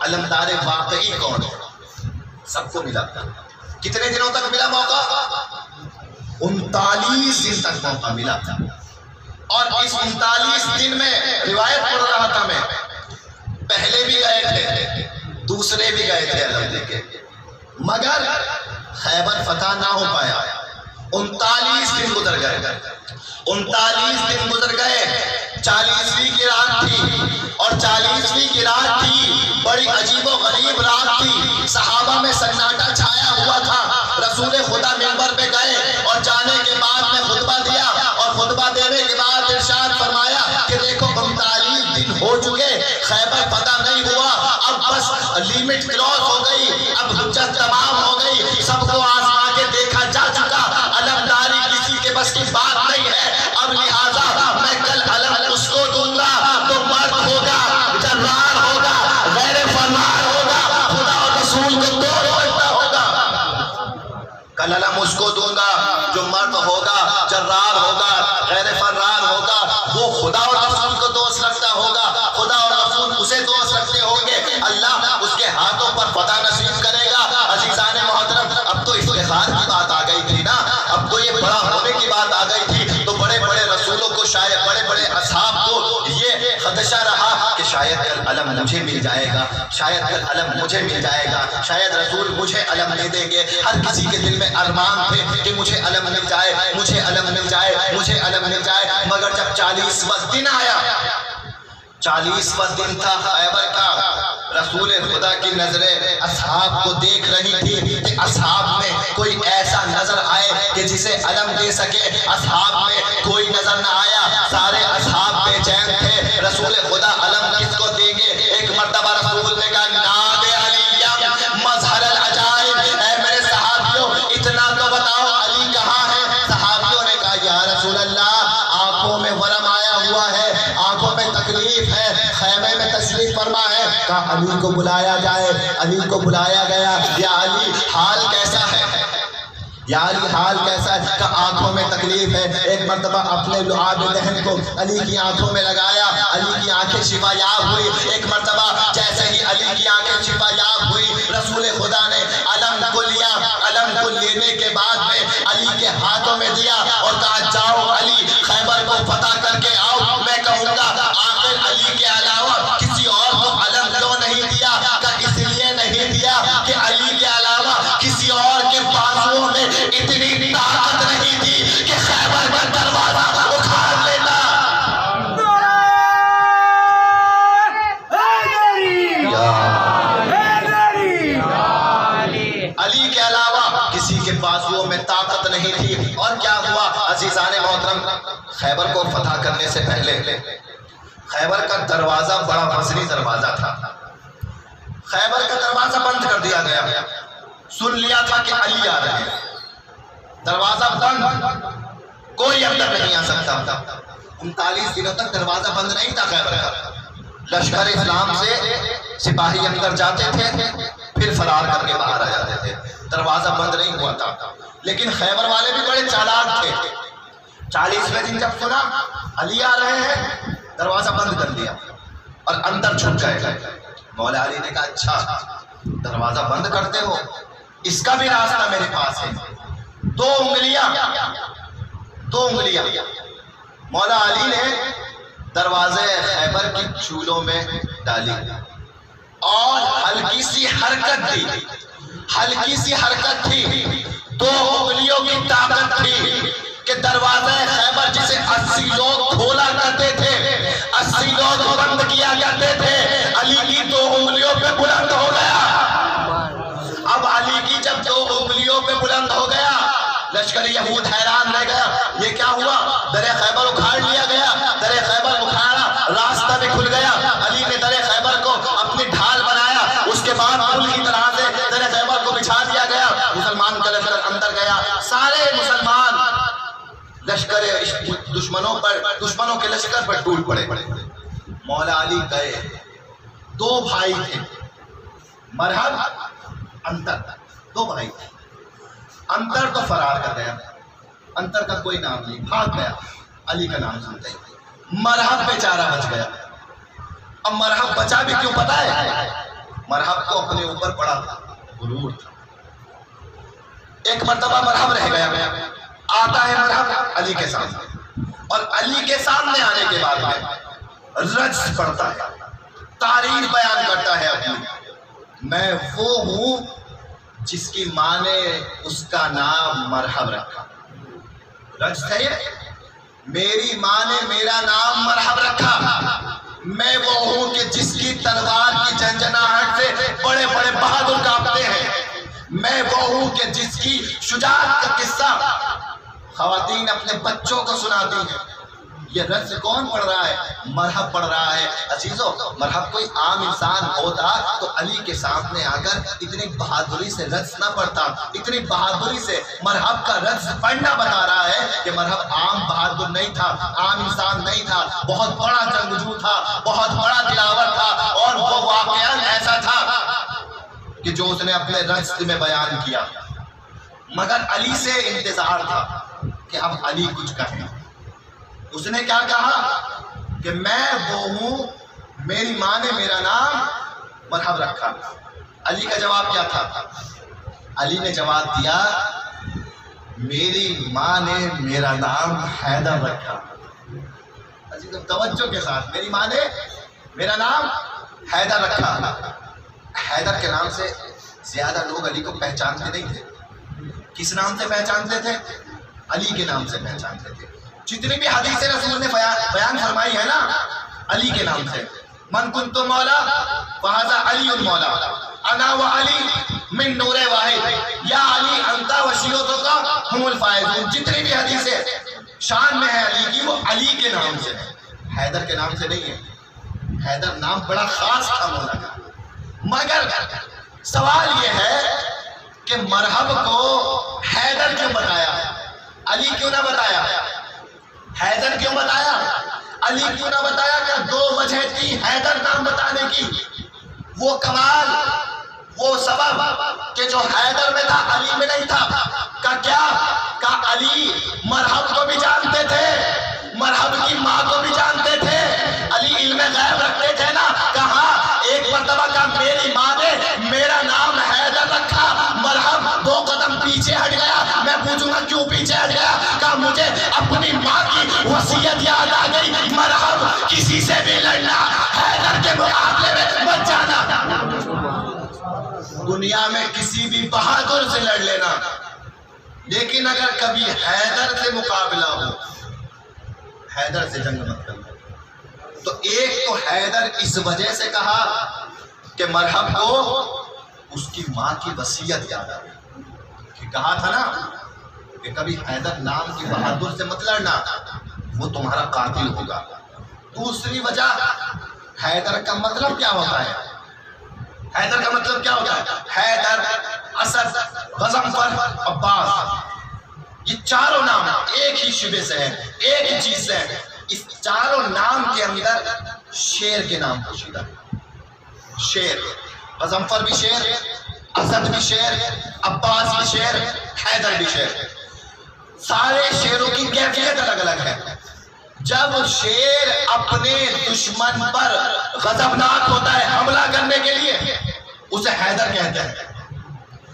علمدار واقعی کون ہے۔ سب کو ملا۔ کتنے دنوں تک ملا موقع؟ 39 دن تک موقع ملا تھا، اور اس 39 دن میں روایت پڑھ رہا تھا میں، پہلے بھی گئے تھے، دوسرے بھی گئے تھے علم لے کے، مگر خیبر فتح نہ ہو پایا۔ 39 دن گزر گئے، 39 دن گزر گئے، 40ویں کی رات تھی، اور 40ویں کی رات تھی، بڑی عجیب و غریب رات تھی، صحابہ میں سناٹا چھایا ہوا تھا۔ رسول خدا منبر پہ گئے اور جانے کے بعد میں خطبہ دیا، اور خطبہ دینے کے بعد ارشاد فرمایا کہ دیکھو 39 دن ہو چکے، خیبر فتح نہیں ہوا، اب بس لیمٹ کراس ہو گئی، اب حجت تمام ہو گئی، سب کو آزما کے دیکھا جا چکا، علمداری کسی کے بس کی بات نہیں ہے، اب لہٰذا میں کل علم اس کو دوں گا تو مرد ہوگا، جرار ہوگا، غیر فرمان ہوگا، خدا اور رسول کو دو سمجھتا ہوگا۔ کل علم اس کو دوں گا جو مرد ہوگا، جرار ہوگا، غیر فرار ہوگا، وہ خدا اور رسول کو دوست رکھتا ہوگا، خدا اور رسول اسے دوست رکھتے ہوں گے، اللہ اس کے ہاتھوں پر فتح نصیب کرے گا۔ عزیزان محترم، اب تو افتخار کی بات آ گئی تھی نا، اب تو یہ بڑا ہونے کی بات آ گئی تھی، تو بڑے بڑے رسولوں کو، شاید بڑے بڑے اصحاب کو یہ خدشہ رہا کہ شاید کل علم مجھے مل جائے گا، شاید کل علم مجھے مل جائے گا، شاید رسول مجھے علم نہیں دیں گے۔ ہر کسی کے دل میں ارمان تھے کہ مجھے علم مل جائے، مجھے علم مل جائے، مجھے علم مل جائے، مگر جب 40واں دن آیا، 40واں دن تھا خیبر کا، رسول خدا کی نظریں اصحاب کو دیکھ رہی تھی کہ اصحاب میں کوئی ایسا نظر آئے کہ جسے علم دے سکے، اصحاب میں کوئی نظر نہ آیا، سارے اصحاب بے چین تھے، رسول خدا علم کس کو دیں گے؟ ایک مرتبہ رسول نے کہا ناد علی مظہر العجائب، اے میرے صحابیوں اتنا تو بتاؤ علی کہاں ہے؟ صحابیوں نے کہا یا رسول اللہ آنکھوں میں ورم آیا ہوا ہے، آنکھوں میں تکلیف ہے، خیمے میں تشریف فرما ہے۔ کہا علی کو بلایا جائے، علی کو بلایا گیا، یا علی حال کیسا ہے؟ یا علی حال کیسا ہے؟ کہا آنکھوں میں تکلیف ہے۔ ایک مرتبہ اپنے لعاب دہن کو علی کی آنکھوں میں لگایا، علی کی آنکھیں شفا یاب ہوئی۔ ایک مرتبہ جیسے ہی علی کی آنکھیں شفا یاب ہوئی، رسول خدا نے علم کو لیا، علم کو لینے کے بعد میں علی کے ہاتھوں میں دیا اور کہا جاؤ علی خیبر کو فتح کر کے آؤ۔ میں کہوں گا آخر علی کے علاوہ کسی اور کو علم کیوں نہیں دیا؟ کہ اس لیے نہیں دیا کہ علی کے علاوہ کسی اور کے بازوؤں میں اتنی طاقت نہیں تھی کہ خیبر کا دروازہ اکھاڑ لیتا۔ علی کے علاوہ کسی کے بازوؤں میں طاقت نہیں تھی۔ اور کیا ہوا عزیزان محترم؟ خیبر کو فتح کرنے سے پہلے خیبر کا دروازہ بڑا وزنی دروازہ تھا، خیبر کا دروازہ بند کر دیا گیا، سن لیا تھا کہ علی آ رہے ہیں، دروازہ بند، کوئی اندر نہیں آ سکتا۔ 39 دنوں تک دروازہ بند نہیں تھا خیبر کا، لشکر اسلام سے سپاہی اندر جاتے تھے پھر فرار کر کے باہر آ جاتے تھے، دروازہ بند نہیں ہوا تھا۔ لیکن خیبر والے بھی بڑے چالاک تھے، 40ویں دن جب سنا علی آ رہے ہیں دروازہ بند کر دیا اور اندر چھپ گئے۔ مولا علی نے کہا اچھا دروازہ بند کرتے ہو، اس کا بھی راستہ میرے پاس ہے، 2 انگلیاں مولا علی نے دروازے خیبر کی چولوں میں ڈالی اور ہلکی سی حرکت تھی، 2 انگلیوں کی طاقت تھی کہ دروازہ خیبر جسے 80 لوگ کھولا کرتے تھے، 80 لوگ بند کیا کرتے تھے، علی کی 2 انگلیوں پہ بلند ہو گیا۔ اب علی کی جب 2 انگلیوں پہ بلند ہو گیا، لشکر یہود حیران رہ گیا، یہ کیا ہوا؟ در خیبر اکھاڑ لیا گیا، در خیبر اکھاڑا، راستہ بھی کھل گیا۔ علی نے در خیبر کو اپنی ڈھال بنایا، اس کے بعد پل کی طرح سے در خیبر کو بچھا دیا گیا، مسلمان کا لشکر اندر گیا، سارے مسلمان لشکر دشمنوں کے لشکر پر ٹوٹ پڑے۔ مولا علی گئے، 2 بھائی تھے، مرحب انتر، 2 بھائی تھے۔ انتر تو فرار کر گیا، انتر کا کوئی نام نہیں، بھاگ گیا، علی کا نام سنتے ہی۔ مرحب بیچارہ بچ گیا۔ اب مرحب بچا بھی کیوں پتا ہے؟ مرحب کو اپنے اوپر بڑا غرور تھا۔ ایک مرتبہ مرحب رہ گیا، آتا ہے مرحب علی کے سامنے، اور علی کے سامنے آنے کے بعد میں رجز پڑھتا ہے، تعریف بیان کرتا ہے اپنی، میں وہ ہوں جس کی ماں نے اس کا نام مرحب رکھا، رجز ہے یہ؟ میری ماں نے میرا نام مرحب رکھا، میں وہ ہوں کہ جس کی تلوار کی جھنجھناہٹ سے بڑے بڑے بہادر کانپتے ہیں، میں وہ ہوں کہ جس کی شجاعت کا قصہ خواتین اپنے بچوں کو سناتی ہیں۔ یہ رجز کون پڑھ رہا ہے؟ مرحب پڑھ رہا ہے۔ عزیزو، مرحب کوئی عام انسان ہوتا تو علی کے سامنے آ کر اتنی بہادری سے رجز نہ پڑھتا، اتنی بہادری سے مرحب کا رجز پڑھنا بتا رہا ہے کہ مرحب عام بہادر نہیں تھا، عام انسان نہیں تھا، بہت بڑا جنگجو تھا، بہت بڑا دلاور تھا، اور وہ واقعاً ایسا تھا کہ جو اس نے اپنے رجز میں بیان کیا۔ مگر علی سے انتظار تھا کہ اب علی کچھ کہیں۔ اس نے کیا کہا کہ میں وہ ہوں، میری ماں نے میرا نام مرحب رکھا۔ علی کا جواب کیا تھا؟ علی نے جواب دیا، میری ماں نے میرا نام حیدر رکھا۔ توجہ کے ساتھ، میری ماں نے میرا نام حیدر رکھا۔ حیدر کے نام سے زیادہ لوگ علی کو پہچانتے نہیں تھے۔ کس نام سے پہچانتے تھے؟ علی کے نام سے پہچانتے تھے۔ جتنی بھی حدیث رسول نے بیان فرمائی ہے نا، علی کے نام سے، من کنت مولا فہذا علی المولا، انا و علی من نور واحد، یا علی انت و شیعتک ہم الفائزون۔ جتنی بھی حدیثیں شان میں ہے علی کی، وہ علی کے نام سے ہے، حیدر کے نام سے نہیں ہے۔ حیدر نام بڑا خاص تھا مولا کا۔ مگر سوال یہ ہے کہ مرحب کو حیدر کیوں بتایا؟ علی کیوں نہ بتایا؟ حیدر کیوں بتایا؟ علی کیوں نہ بتایا؟ کہ دو وجہ تھی حیدر نام بتانے کی۔ وہ کمال، وہ سبب کہ جو حیدر میں تھا علی میں نہیں تھا۔ کا کیا؟ کہ علی مرحب کو بھی جانتے تھے، مرحب کی ماں کو بھی جانتے تھے۔ علی علم غیب رکھتے تھے نا۔ کہا ایک مرتبہ کا میری ماں نے میرا نام حیدر رکھا، مرحب دو قدم پیچھے ہٹ گیا۔ میں پوچھوں گا کیوں پیچھے ہٹ گیا؟ کہا مجھے اپنی ماں کی وصیت یاد آ گئی، مرحب کسی سے بھی لڑنا، حیدر کے مقابلے میں مت جانا۔ دنیا میں کسی بھی بہادر سے لڑ لینا، لیکن اگر کبھی حیدر سے مقابلہ ہو، حیدر سے جنگ مت کرنا۔ تو ایک تو حیدر اس وجہ سے کہا کہ مرحب کو اس کی ماں کی وصیت یاد آ گئی، کہ کہا تھا نا کہ کبھی حیدر نام کی بہادر سے مت لڑنا، وہ تمہارا قاتل ہوگا۔ دوسری وجہ، حیدر کا مطلب کیا ہوتا ہے؟ حیدر کا مطلب کیا ہوتا ہے؟ حیدر، اسد، غضنفر، عباس، یہ چاروں نام ایک ہی شبے سے ہیں، ایک ہی چیز سے ہیں۔ اس چاروں نام کے اندر شیر کے نام پوشیدہ ہے۔ شیر، غضنفر بھی شیر، اسد بھی شیر، عباس بھی شیر، حیدر بھی شیر۔ سارے شیروں کی کیفیت الگ الگ ہے۔ جب شیر اپنے دشمن پر غضبناک ہوتا ہے حملہ کرنے کے لیے، اسے حیدر کہتے ہیں۔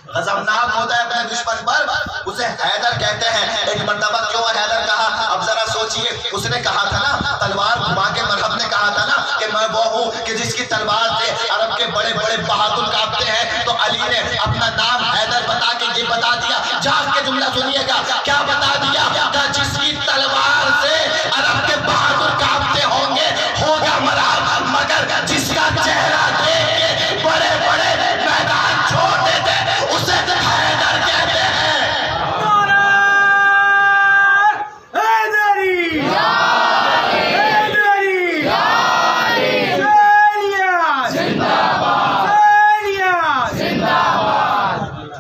غضبناک ہوتا ہے اپنے دشمن پر، اسے حیدر کہتے ہیں۔ ایک مرتبہ کیوں حیدر کہا؟ اب ذرا سوچئے، اس نے کہا تھا نا، تلوار گھما کے مرحب نے کہا تھا نا کہ میں وہ ہوں کہ جس کی تلوار سے عرب کے بڑے بڑے بہادر کانپتے ہیں۔ تو علی نے اپنا نام حیدر بتا کے یہ بتا دیا، جاگ کے جملہ سنیے گا، کیا بتا دیا؟ کہ جس کی تلوار سے عرب کے بہادر کانپتے ہوں گے ہوگا مرحب، مگر جس کا چہرہ دیکھ کے بڑے بڑے میدان چھوڑ دیتے اسے حیدر کہتے ہیں۔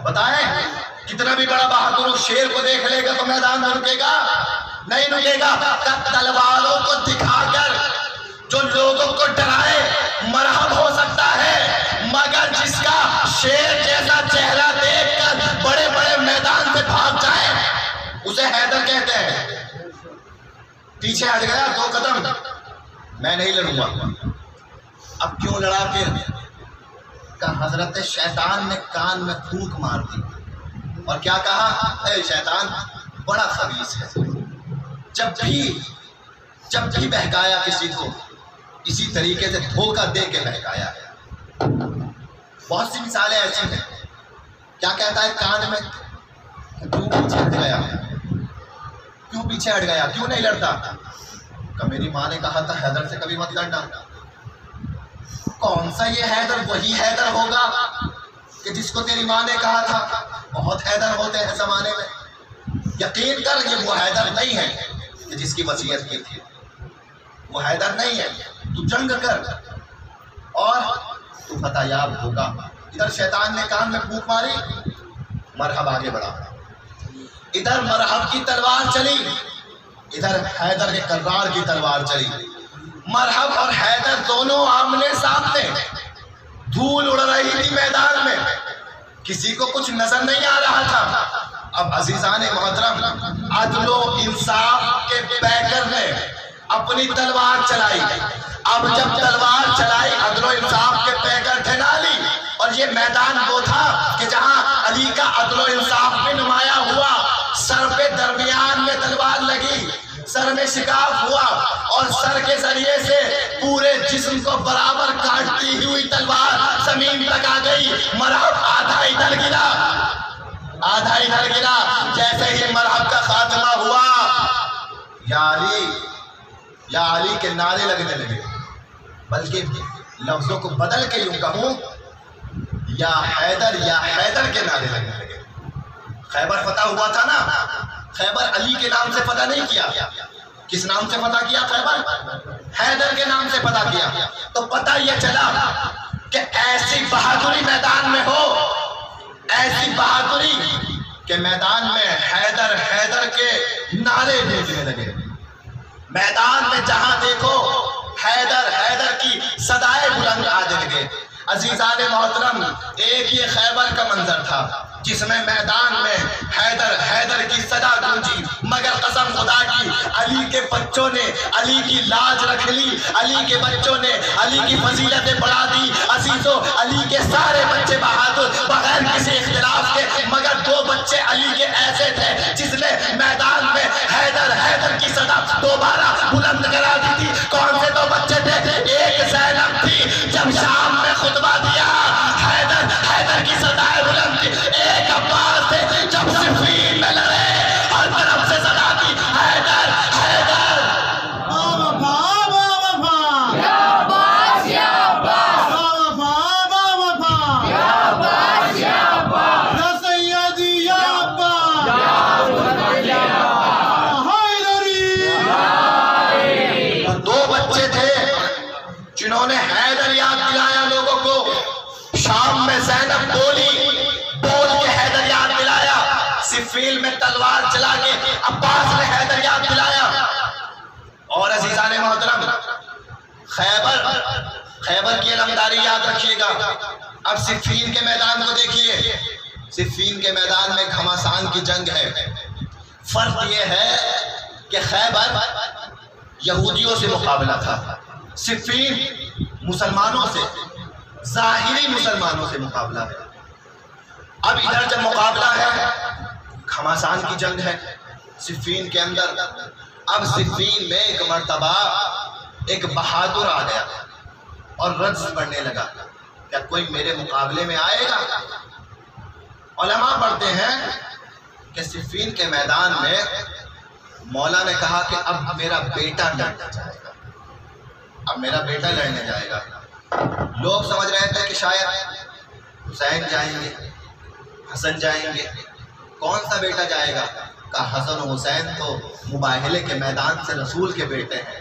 بتائیں کتنا بھی بڑا بہادر ہو، شیر کو دیکھ لے گا تو میدان میں رکے گا؟ نہیں رکے گا۔ تلواروں کو دکھا کر جو لوگوں کو ڈرائے مرحب ہو سکتا ہے، مگر جس کا شیر جیسا چہرہ دیکھ کر بڑے بڑے میدان سے بھاگ جائے اسے حیدر کہتے ہیں۔ پیچھے ہٹ گیا دو قدم، میں نہیں لڑوں گا۔ اب کیوں لڑا پھر؟ کہ حضرت شیطان نے کان میں پھونک مار دی اور کیا کہا؟ اے شیطان بڑا خبیث ہے، جب بھی بہکایا کسی کو اسی طریقے سے دھوکہ دے کے بہکایا ہے۔ بہت سی مثالیں ایسی ہیں۔ کیا کہتا ہے کان میں؟ تو پیچھے ہٹ گیا، کیوں پیچھے ہٹ گیا, کیوں نہیں لڑتا؟ کہ میری ماں نے کہا تھا حیدر سے کبھی مت لڑنا. کون سا یہ حیدر؟ وہی حیدر ہوگا کہ جس کو تیری ماں نے کہا تھا. بہت حیدر ہوتے ہیں زمانے میں, یقین کر یہ وہ حیدر نہیں ہے کہ جس کی وصیت کی تھی. وہ حیدر نہیں ہے. تو جنگ کر اور تو فتح یاب ہوگا. ادھر شیطان نے کان میں پھونک ماری, مرحب آگے بڑھا. ادھر مرحب کی تلوار چلی, ادھر حیدر کے کرار کی تلوار چلی. مرحب اور حیدر دونوں آمنے سامنے. دھول اڑ رہی تھی میدان میں, کسی کو کچھ نظر نہیں آ رہا تھا. اب عزیزان محترم, عدل و انصاف کے پیکر نے اپنی تلوار چلائی. اب جب تلوار چلائی, عدل و انصاف کے پیکر ڈھنا لی. اور یہ میدان وہ تھا کہ جہاں علی کا عدل و انصاف میں نمایاں ہوا. سر پہ درمیان میں تلوار لگی, سر میں شکاف ہوا, اور سر کے ذریعے سے پورے جسم کو برابر کاٹتی ہوئی تلوار زمین تک آ گئی. مرحب آدھا ادھر گرا, آدھا ادھر گرا. جیسے ہی مرحب کا خاتمہ ہوا, یا علی یا علی کے نعرے لگنے لگے. بلکہ لفظوں کو بدل کے یوں کہوں, یا حیدر کے نعرے لگنے لگے. خیبر فتح ہوا تھا نا, خیبر علی کے نام سے فتح نہیں کیا. کس نام سے فتح کیا خیبر؟ حیدر کے نام سے فتح کیا. تو پتہ یہ چلا کہ ایسی بہادری میدان میں ہو, ایسی بہادری کہ میدان میں حیدر حیدر کے نعرے گونجنے لگے. میدان میں جہاں دیکھو حیدر حیدر کی صدائے بلند آنے لگے. عزیزان محترم, ایک یہ خیبر کا منظر تھا جس میں میدان میں حیدر حیدر کی صدا گونجی. مگر قسم خدا کی, علی کے بچوں نے علی کی لاج رکھ لی, علی کے بچوں نے علی کی فضیلتیں بڑھا دی. عزیزو, علی کے سارے بچے بہادر بغیر کسی اختلاف کے, مگر دو بچے علی کے ایسے تھے جس نے میدان میں حیدر حیدر کی صدا دوبارہ بلند کرا دی تھی. کون سے دو بچے تھے؟ ایک زینب تھی, جب شام میں خطبہ دیا حیدر حیدر کی صدائے بلند تھی. ایک عباس تھے, جب صفین میں لڑے ہر طرف سے صدا تھی حیدر حیدر. دو بچے تھے جنہوں نے حیدر یاد دلایا لوگوں کو. شام میں زینب بولی, بول کے حیدر یاد دلایا. صفین میں تلوار چلا کے عباس نے حیدر یاد دلایا. اور عزیزان محترم, خیبر کی علمداری یاد رکھیے گا. اب صفین کے میدان کو دیکھیے. صفین کے میدان میں گھمسان کی جنگ ہے. فرق یہ ہے کہ خیبر یہودیوں سے مقابلہ تھا, صفین مسلمانوں سے, ظاہری مسلمانوں سے مقابلہ ہے. اب ادھر جب مقابلہ ہے, گھمسان کی جنگ ہے صفین کے اندر. اب صفین میں ایک مرتبہ ایک بہادر آ گیا اور رجز پڑھنے لگا, کیا کوئی میرے مقابلے میں آئے گا؟ علماء پڑھتے ہیں کہ صفین کے میدان میں مولا نے کہا کہ اب میرا بیٹا لڑنے جائے گا, اب میرا بیٹا لڑنے جائے گا. لوگ سمجھ رہے تھے کہ شاید حسین جائیں گے, حسن جائیں گے. کون سا بیٹا جائے گا؟ کہ حسن و حسین تو مباہلے کے میدان سے رسول کے بیٹے ہیں,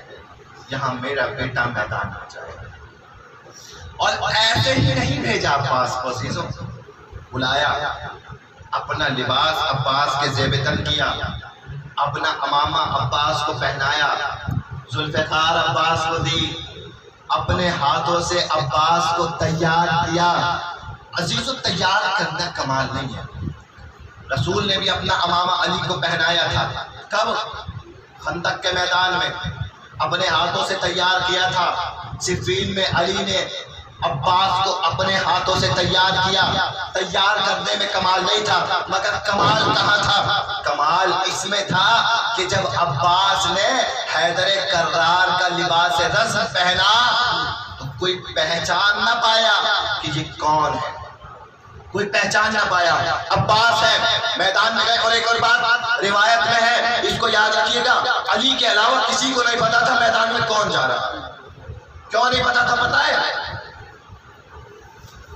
یہاں میرا بیٹا میدان میں جائے گا. اور ایسے ہی نہیں بھیجا عباس کو, عزیزوں بلایا, اپنا لباس عباس کے زیب تن کیا, اپنا امامہ عباس کو پہنایا, ذوالفقار عباس کو دی, اپنے ہاتھوں سے عباس کو تیار کیا. عزیزو, تیار کرنا کمال نہیں ہے. رسول نے بھی اپنا امامہ علی کو پہنایا تھا. کب؟ خندق کے میدان میں اپنے ہاتھوں سے تیار کیا تھا. صفین میں علی نے عباس کو اپنے ہاتھوں سے تیار کیا. تیار کرنے میں کمال نہیں تھا, مگر کمال کہاں تھا؟ کمال اس میں تھا کہ جب عباس نے حیدر کرار کا لباس رزم پہنا تو کوئی پہچان نہ پایا کہ یہ کون ہے. کوئی پہچان نہ پایا. عباس ہے, میدان میں گئے. اور ایک اور بات روایت میں ہے, اس کو یاد رکھیے گا, علی کے علاوہ کسی کو نہیں پتا تھا میدان میں کون جا رہا. کیوں نہیں پتا تھا پتا ہے؟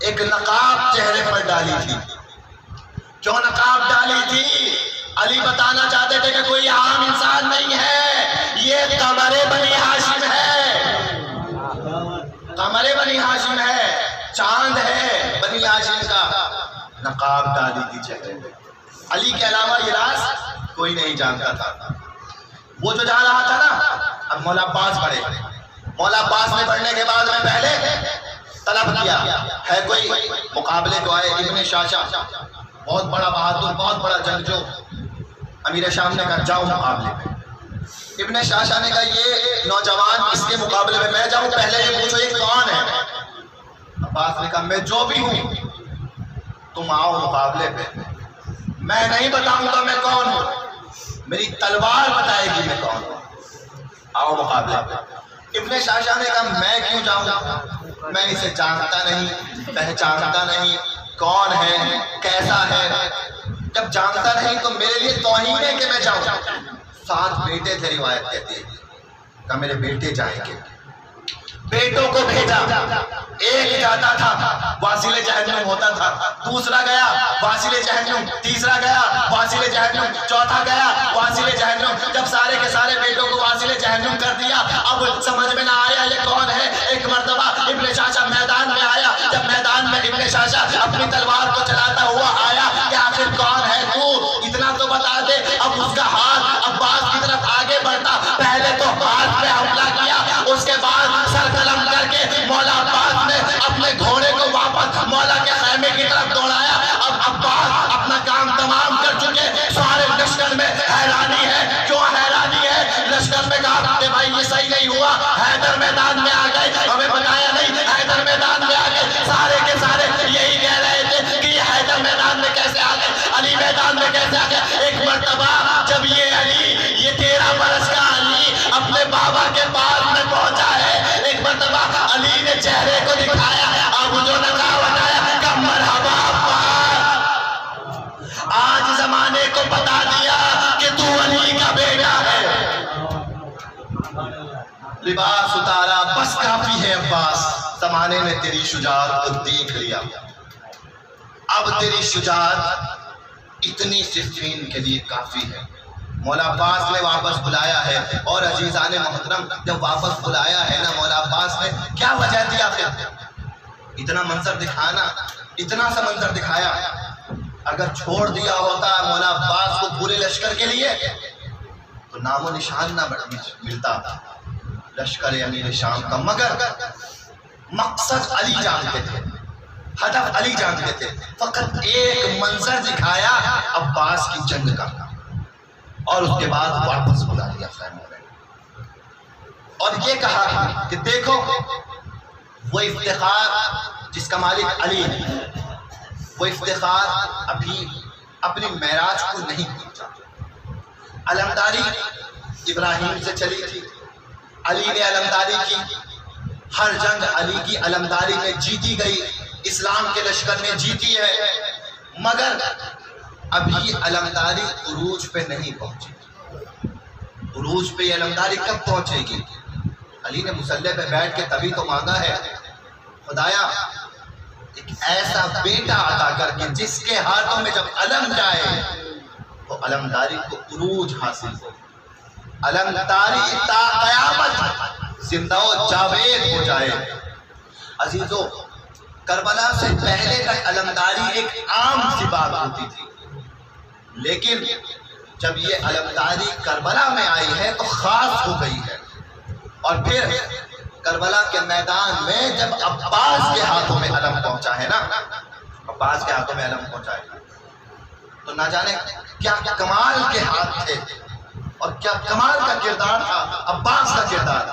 ایک نقاب چہرے پر ڈالی تھی. کیوں نقاب ڈالی تھی؟ علی بتانا چاہتے تھے کہ کوئی عام انسان نہیں ہے, یہ قمر بنی ہاشم ہے. قمر بنی ہاشم ہے, چاند ہے بنی ہاشم کا. نقاب ڈالی تھی چہرے پہ. علی کے علاوہ یہ راز کوئی نہیں جانتا تھا. وہ جو جا رہا تھا نا, اب مولا عباس پڑھے. مولا عباس نے پڑھنے کے بعد میں پہلے طلب کیا ہے کوئی مقابلے کو آئے. ابن شاشا بہت بڑا بہادر, بہت بڑا جنگجو, امیر شام نے کہا جاؤ مقابلے میں. ابن شاشا نے کہا یہ نوجوان اس کے مقابلے میں میں جاؤں, پہلے یہ پوچھو یہ کون ہے. عباس نے کہا میں جو بھی ہوں, تم آؤ مقابلے پہ. میں نہیں بتاؤں گا میں کون ہوں, میری تلوار بتائے گی میں کون ہوں. آؤ مقابلے پہ. ابن شاشا نے کہا میں کیوں جاؤں, میں اسے جانتا نہیں, پہچانتا نہیں, کون ہے, کیسا ہے. جب جانتا نہیں تو میرے لیے توہین ہے کہ میں جاؤں. 7 بیٹے تھے روایت کہتی ہے, کہ میرے بیٹے جائیں گے. بیٹوں کو بھیجا, ایک جاتا تھا واصل جہنم ہوتا تھا, دوسرا گیا واصل جہنم, تیسرا گیا واصل جہنم, چوتھا گیا واصل جہنم. جب سارے کے سارے بیٹوں کو واصل جہنم کر دیا, اب سمجھ میں نہ آیا یہ کون ہے. ایک مرتبہ ابن شاشا میدان میں آیا. جب میدان میں ابن شاشا اپنی تلوار کو چلاتا ہوا آیا کہ آخر کون ہے تو, اتنا تو بتا دے. اب اس کا ہاتھ عباس کی طرف آگے بڑھتا, پہلے تو ہاتھ پہ حملہ کیا, اس کے بعد سر قلم کر کے مولا عباس نے اپنے گھوڑے کو واپس مولا کے خیمے کی طرف دوڑایا. اب عباس اپنا کام تمام کر چکے. سارے لشکر میں حیرانی ہے. کیوں حیرانی ہے؟ لشکر میں کہا کہ بھائی یہ صحیح نہیں ہوا. حیدر میدان میں آ گئے, ہمیں بتایا نہیں. حیدر میدان میں آ گئے, سارے کے سارے یہی کہہ رہے تھے کہ یہ حیدر میدان میں کیسے آ گئے, علی میدان میں کیسے آ گئے. ایک مرتبہ جب یہ علی, یہ 13 برس کا علی اپنے بابا کے پاس میں پہنچا ہے, ایک مرتبہ علی نے چہرے کو دکھایا, اب جو نقاوت آیا کہ مرحبا عباس, آج زمانے کو بتا دیا کہ تو علی کا بیٹا ہے. لباس اتارا, بس کافی ہے عباس, زمانے نے تیری شجاعت کو دیکھ لیا. اب تیری شجاعت اتنی صفین کے لیے کافی ہے. مولا عباس نے واپس بلایا ہے. اور عزیزان محترم, جب واپس بلایا ہے نا مولا عباس نے, کیا وجہ دیا پھر اتنا منظر دکھانا, اتنا سا منظر دکھایا. اگر چھوڑ دیا ہوتا مولا عباس کو پورے لشکر کے لیے تو نام و نشان نہ ملتا لشکر امیر شام کا. مگر مقصد علی جانتے تھے, ہدف علی جانتے تھے. فقط ایک منظر دکھایا عباس کی جنگ کا, اور اس کے بعد واپس بلا لیا خیمے میں. اور یہ کہا کہ دیکھو وہ افتخار جس کا مالک علی ہے, وہ افتخار ابھی اپنی معراج کو نہیں پہنچا. علمداری ابراہیم سے چلی تھی, علی نے علمداری کی, ہر جنگ علی کی علمداری میں جیتی گئی, اسلام کے لشکر میں جیتی ہے. مگر ابھی علمداری عروج پہ نہیں پہنچی. عروج پہ یہ علمداری کب پہنچے گی؟ علی نے مصلی پہ بیٹھ کے تبھی تو مانگا ہے, خدایا ایک ایسا بیٹا عطا کر کے جس کے ہاتھوں میں جب علم جائے تو علمداری کو عروج حاصل ہو, علمداری تا قیامت زندہ و جاوید ہو جائے. عزیزو, کربلا سے پہلے تک علمداری ایک عام سی بات ہوتی تھی, لیکن جب یہ علمداری کربلا میں آئی ہے تو خاص ہو گئی ہے. اور پھر کربلا کے میدان میں جب عباس کے ہاتھوں میں علم پہنچا ہے نا, عباس کے ہاتھوں میں علم پہنچا ہے, تو نہ جانے کیا کمال کے ہاتھ تھے اور کیا کمال کا کردار تھا عباس کا کردار,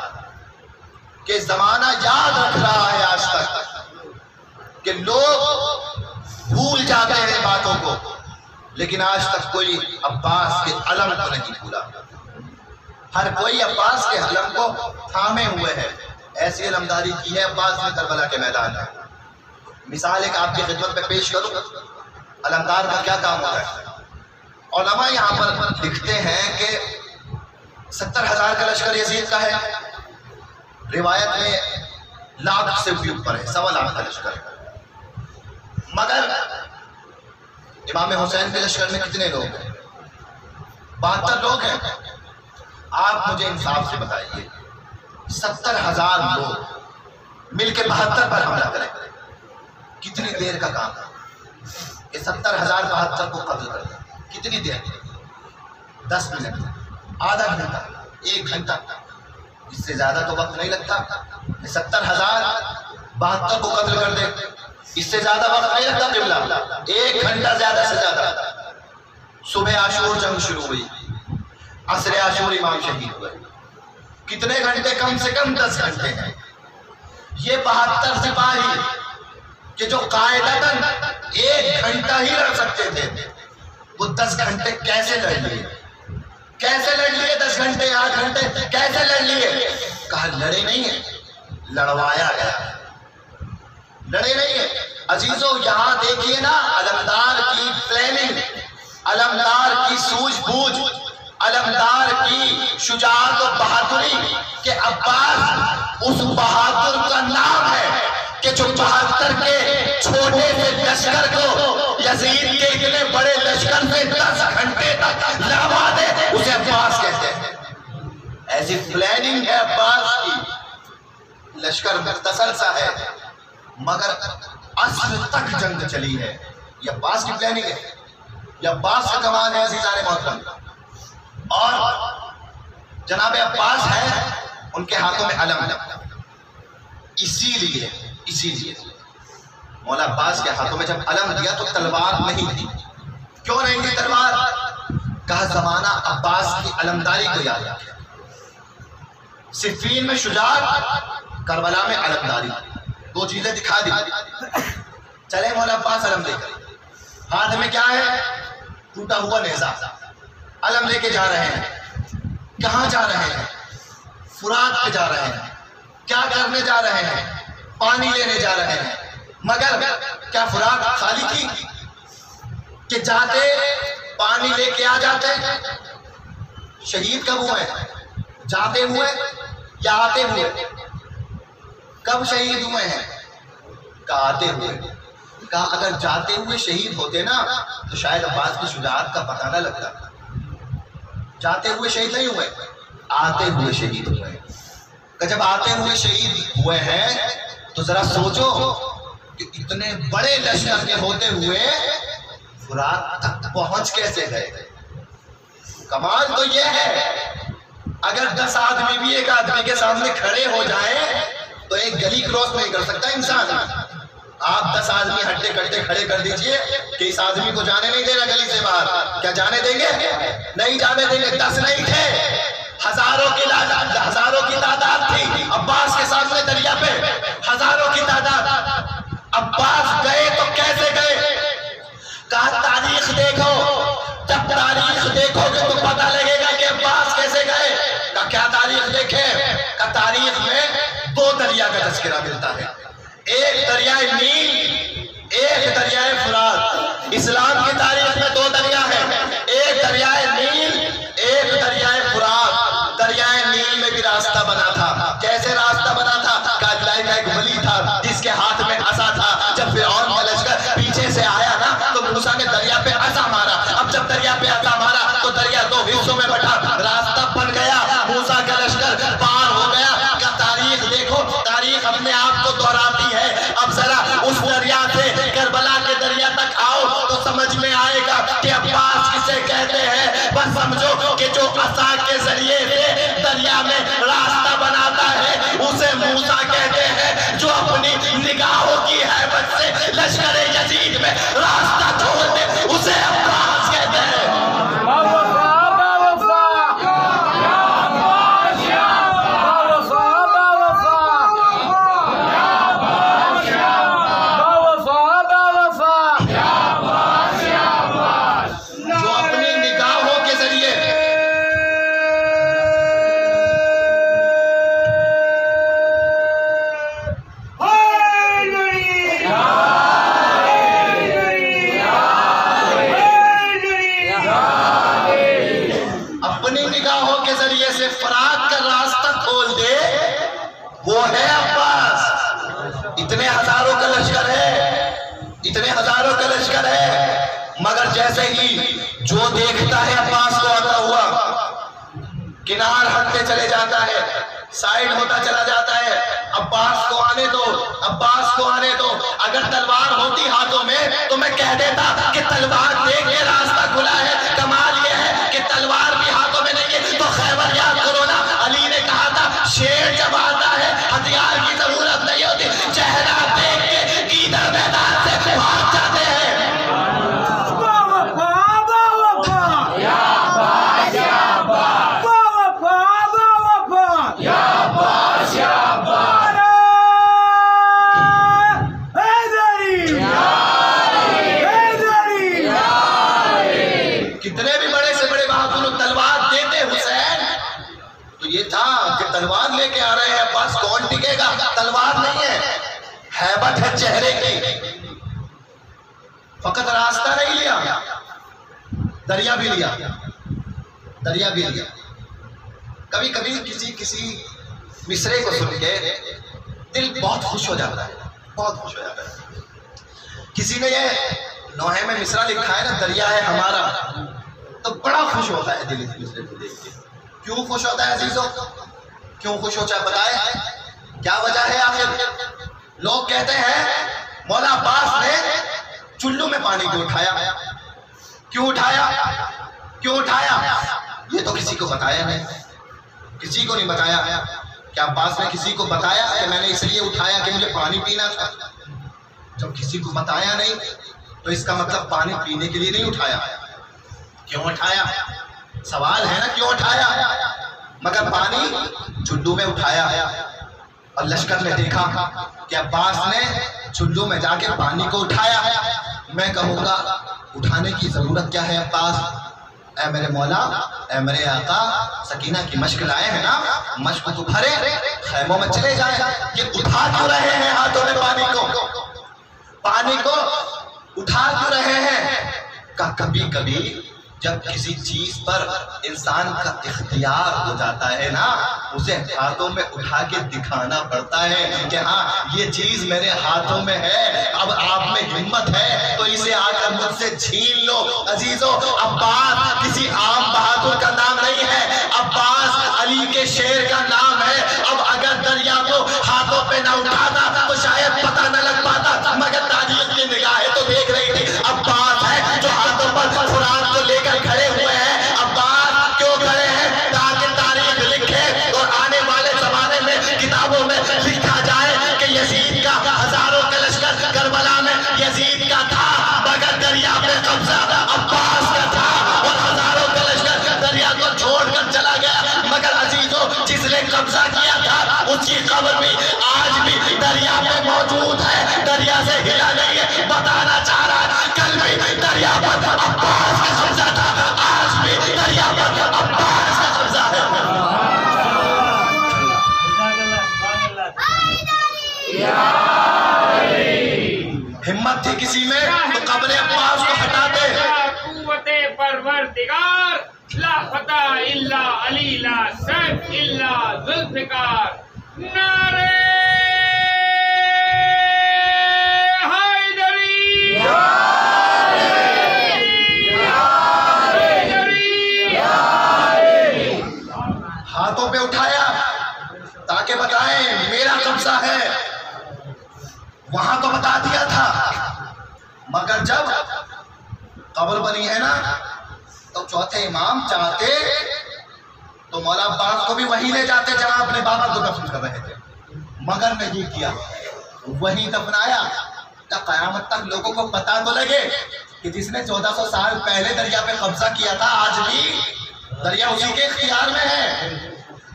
کہ زمانہ یاد رکھ رہا ہے آج تک کہ لوگ بھول جاتے ہیں باتوں کو, لیکن آج تک کوئی عباس کے علم کو نہیں بھولا. ہر کوئی عباس کے علم کو تھامے ہوئے ہے. ایسی علمداری کی ہے عباس نے کربلا کے میدان میں. مثال ایک آپ کی خدمت میں پیش کروں، علمدار کا کیا کام ہوتا ہے۔ علماء یہاں پر لکھتے ہیں کہ 70,000 کا لشکر یزید کا ہے، روایت میں لاکھ سے بھی اوپر ہے، 1.25 کا لشکر ہے۔ مگر امام حسین کے لشکر میں کتنے لوگ ہیں؟ 72 لوگ ہیں۔ آپ مجھے انصاف سے بتائیے 70,000 لوگ مل کے 72 پر حملہ کریں، کتنی دیر کا کام تھا کہ 70,000 72 کو قتل کر دیں؟ کتنی دیر؟ 10 منٹ، آدھا گھنٹہ، 1 گھنٹہ، اس سے زیادہ تو وقت نہیں لگتا کہ 70,000 72 کو قتل کر دے، اس سے زیادہ وقت نہیں لگتا قبلہ، 1 گھنٹہ زیادہ سے زیادہ۔ صبح عاشور جنگ شروع ہوئی، عصر عاشور امام شہید ہوئے، کتنے گھنٹے؟ کم سے کم 10 گھنٹے ہیں۔ یہ 72 سپاہی کہ جو قاعدتاً 1 گھنٹہ ہی لڑ سکتے تھے، وہ 10 گھنٹے کیسے لڑ لیے؟ کیسے لڑ لیے 10 گھنٹے 8 گھنٹے کیسے لڑ لیے؟ کہا لڑے نہیں ہیں، لڑوایا گیا، لڑے نہیں ہیں۔ عزیزو یہاں دیکھیے نا علمدار کی پلاننگ، علمدار کی سوجھ بوجھ، علمدار کی شجاعت و بہادری، کہ عباس اس بہادر کا نام ہے کہ جو 72 کے چھوٹے سے لشکر کو یزید کے اتنے بڑے لشکر سے 10 گھنٹے تک لڑوا دے، اسے عباس کہتے ہیں۔ ایسی پلاننگ ہے عباس کی، لشکر مختصر سا ہے مگر عصر تک جنگ چلی ہے، یہ عباس کی پلاننگ ہے، یہ عباس کا کمال ہے عزیزان محترم۔ اور جناب عباس ہے، ان کے ہاتھوں میں علم ہے، اسی لیے مولا عباس کے ہاتھوں میں جب علم دیا تو تلوار نہیں تھی۔ کیوں نہیں تھی تلوار؟ کہا زمانہ عباس کی علمداری کو یاد رکھے، صفین میں شجاعت، کربلا میں علمداری، 2 چیزیں دکھا دی۔ چلے مولا عباس علم لے کر، ہاتھ میں کیا ہے؟ ٹوٹا ہوا نیزہ، علم لے کے جا رہے ہیں۔ کہاں جا رہے ہیں؟ فرات پہ جا رہے ہیں۔ کیا کرنے جا رہے ہیں؟ پانی لینے جا رہے ہیں۔ مگر کیا فرات خالی تھی کہ جاتے پانی لے کے آ جاتے؟ شہید کب ہوئے؟ جاتے ہوئے یا آتے ہوئے؟ کب شہید ہوئے ہیں؟ کہا آتے ہوئے۔ کہا اگر جاتے ہوئے شہید ہوتے نا تو شاید عباس کی شجاعت کا پتہ نہ لگتا۔ جاتے ہوئے شہید نہیں ہوئے، آتے ہوئے شہید ہوئے۔ کہ جب آتے ہوئے شہید ہوئے ہیں تو ذرا سوچو کہ اتنے بڑے لشکر کے ہوتے ہوئے فرات تک پہنچ کیسے گئے؟ کمال تو یہ ہے اگر 10 آدمی بھی ایک آدمی کے سامنے کھڑے ہو جائیں تو ایک گلی کراس نہیں کر سکتا انسان۔ آپ 10 آدمی ہٹے کٹے کھڑے کر دیجئے کہ اس آدمی کو جانے نہیں دینا گلی سے باہر، کیا جانے دیں گے؟ نہیں جانے دیں گے۔ 10 نہیں تھے، ہزاروں کی تعداد تھی عباس کے سامنے دریا پہ، ہزاروں کی تعداد۔ عباس گئے تو کیسے گئے؟ کہا تاریخ دیکھو، جب تاریخ دیکھو گے تو پتہ لگے گا کہ عباس کیسے گئے۔ کہا کیا تاریخ دیکھیں؟ کہا تاریخ میں 2 دریا کا تذکرہ ملتا ہے، ایک دریائے نیل، ایک دریائے فرات۔ اسلام کی تاریخ میں 2 دریا ہیں، ایک دریائے نیل، ایک دریائے فرات۔ دریائے نیل میں بھی راستہ بنا تھا، کیسے راستہ بنا تھا؟ اللہ کا ایک ولی تھا جس کے ہاتھ میں عصا تھا، جب فرعون کا لشکر پیچھے سے آیا نا تو موسیٰ نے دریا پہ عصا مارا، اب جب دریا پہ عصا مارا تو دریا 2 حصوں میں بٹا، راستہ بن گیا، موسیٰ کا لشکر پار ہو گیا۔ کیا تاریخ دیکھو، تاریخ اپنے آپ کو دہراتی ہے۔ اب ذرا اس دریا سے کربلا کے دریا تک آؤ تو سمجھ میں آئے گا کہ عباس کسے کہتے ہیں۔ بس سمجھو کہ جو عصا کے ذریعے سے دریا میں راستہ بناتا ہے اسے موسیٰ کہتے ہیں، جو اپنی نگاہوں کی ہیبت سے لشکر یزید میں راستہ چھوڑ دے اسے عباس کہتے ہیں۔ Yeah. وہ ہے عباس. اتنے ہزاروں کا لشکر ہے، اتنے ہزاروں کا لشکر ہے، مگر جیسے ہی جو دیکھتا ہے عباس کو آتا ہوا کنار ہٹتے چلے جاتا ہے، سائیڈ ہوتا چلا جاتا ہے. عباس کو آنے دو، عباس کو آنے دو. اگر تلوار ہوتی ہاتھوں میں تو میں کہہ دیتا کہ تلوار دیکھ کے راستہ کھلا ہے. کمال یہ ہے کہ تلوار بھی ہاتھوں میں نہیں ہے. تو خیبر یاد کرو نا، علی نے کہا تھا شیر جب آتا ہے ہتھیار کی ضرورت نہیں ہوتی، چہرہ دیکھ کے ادھر میدان سے بھاگ جاتے ہیں. کتنے بھی بڑے سے بڑے بہادر تلوار دیتے حسین تو یہ تھا کہ تلوار لے کے آ رہے ہیں عباس، کون ٹکے گا؟ تلوار نہیں ہے، ہیبت ہے چہرے کی. فقط راستہ نہیں لیا، دریا بھی لیا، دریا بھی لیا. کبھی کبھی کسی مصرے کو سن کے دل بہت خوش ہو جاتا ہے، بہت خوش ہو جاتا ہے. کسی نے یہ نوحے میں مصرع لکھا ہے نا، دریا ہے ہمارا، تو بڑا خوش ہوتا ہے دل اس مصرے کو دیکھ کے. کیوں خوش ہوتا ہے عزیزوں؟ کیوں خوش ہوتا ہے بتائیں کیا وجہ ہے آخر؟ لوگ کہتے ہیں مولا عباس نے چلو میں پانی کیوں اٹھایا؟ کیوں اٹھایا؟ کیوں اٹھایا؟ یہ تو کسی کو بتایا نہیں، کسی کو نہیں بتایا. کیا عباس نے کسی کو بتایا کہ میں نے اس لیے اٹھایا کہ مجھے پانی پینا تھا؟ جب کسی کو بتایا نہیں تو اس کا مطلب پانی پینے کے لیے نہیں اٹھایا. کیوں اٹھایا؟ سوال ہے نا کیوں اٹھایا؟ مگر پانی چلو میں اٹھایا اور لشکر نے دیکھا کہ عباس نے چلو میں جا کے پانی کو اٹھایا. میں کہوں گا اٹھانے کی ضرورت کیا ہے عباس؟ اے میرے مولا، اے میرے آقا، سکینہ کی مشق لائے ہیں نا، مشق تو بھرے، خیموں میں چلے جائیں. یہ اٹھا کیوں رہے ہیں ہاتھوں میں پانی کو؟ پانی کو اٹھا کیوں رہے ہیں؟ کہ کبھی کبھی جب کسی چیز پر انسان کا اختیار ہو جاتا ہے نا، اسے ہاتھوں میں اٹھا کے دکھانا پڑتا ہے کہ ہاں یہ چیز میرے ہاتھوں میں ہے. اب آپ میں ہمت ہے تو اسے آ کر مجھ سے چھین لو. عزیزو، عباس کسی عام بہادر کا نام نہیں ہے، عباس علی کے شیر کا نام ہے. اب اگر دریا کو ہاتھوں پہ نہ اٹھاتا تو شاید پتہ نہ لگ پاتا، مگر تاریخ کی نگاہیں تو دیکھ رہی تھی عباس ہے جو ہاتھوں پر قرآن کو لے کر کھڑے ہوئے ہیں. عباس کیوں کھڑے ہیں؟ تاکہ تاریخ لکھے اور آنے والے زمانے میں کتابوں میں لکھا جائے کہ یزید کا ہزاروں کا لشکر کربلا میں یزید کا تھا، مگر دریا پہ قبضہ عباس کا تھا اور ہزاروں کا لشکر دریا کو چھوڑ کر چلا گیا. مگر عزیزوں، جس نے قبضہ کیا تھا اس کی قبر بھی آج بھی دریا پہ موجود ہے، دریا سے ہلا نہیں ہے. بتانا چاہ رہا ہے کل بھی دریا پر عباس کا قبضہ تھا، آج بھی دریا پر عباس کا قبضہ ہے. ہمت تھی کسی میں تو قبر عباس کو ہٹا دے. قوت پروردگار، لا فتح الا علی، لا سیف الا ذوالفقار. نعرہ حیدری، ہاتھوں پہ اٹھایا تاکہ بتائیں میرا قبضہ ہے. وہاں تو بتا دیا تھا، مگر جب قبر بنی ہے نا تو چوتھے امام چاہتے تو مولا عباس کو بھی وہیں لے جاتے جہاں اپنے بابا کو دفن کر رہے تھے، مگر نہیں کیا، وہیں دفنایا. قیامت تک لوگوں کو پتا تو لگے کہ جس نے 1400 سال پہلے دریا پہ قبضہ کیا تھا آج بھی دریا اسی کے اختیار میں ہے.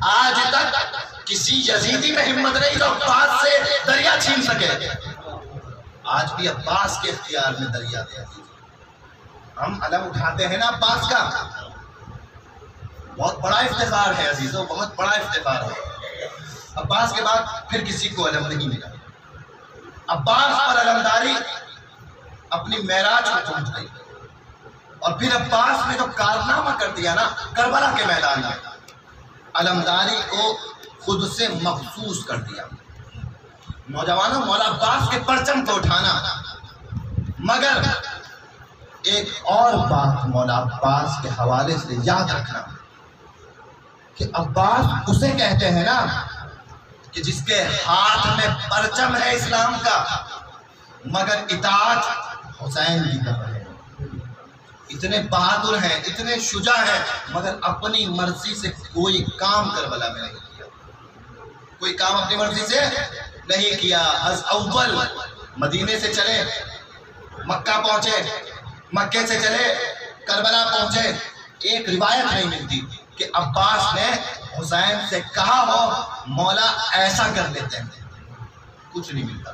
آج تک کسی یزیدی میں ہمت نہیں جو عباس سے دریا چھین سکے. آج بھی عباس کے اختیار میں دریا دیا. ہم علم اٹھاتے ہیں نا عباس کا، بہت بڑا افتخار ہے عزیزوں، بہت بڑا افتخار ہے. عباس کے بعد پھر کسی کو علم نہیں ملا. عباس پر علمداری اپنی معراج کو پہنچ گئی، اور پھر عباس نے جو کارنامہ کر دیا نا کربلا کے میدان میں، علمداری کو خود سے مخصوص کر دیا۔ نوجوانوں، مولا عباس کے پرچم کو اٹھانا، مگر ایک اور بات مولا عباس کے حوالے سے یاد رکھنا کہ عباس اسے کہتے ہیں نا کہ جس کے ہاتھ میں پرچم ہے اسلام کا، مگر اطاعت حسین کی طرف ہے۔ اتنے بہادر ہیں، اتنے شجاع ہیں، مگر اپنی مرضی سے کوئی کام کربلا میں نہیں کیا، کوئی کام اپنی مرضی سے نہیں کیا۔ از اول مدینے سے چلے مکہ پہنچے، مکے سے چلے کربلا پہنچے، ایک روایت نہیں ملتی کہ عباس نے حسین سے کہا ہو مولا ایسا کر لیتے ہیں، کچھ نہیں ملتا۔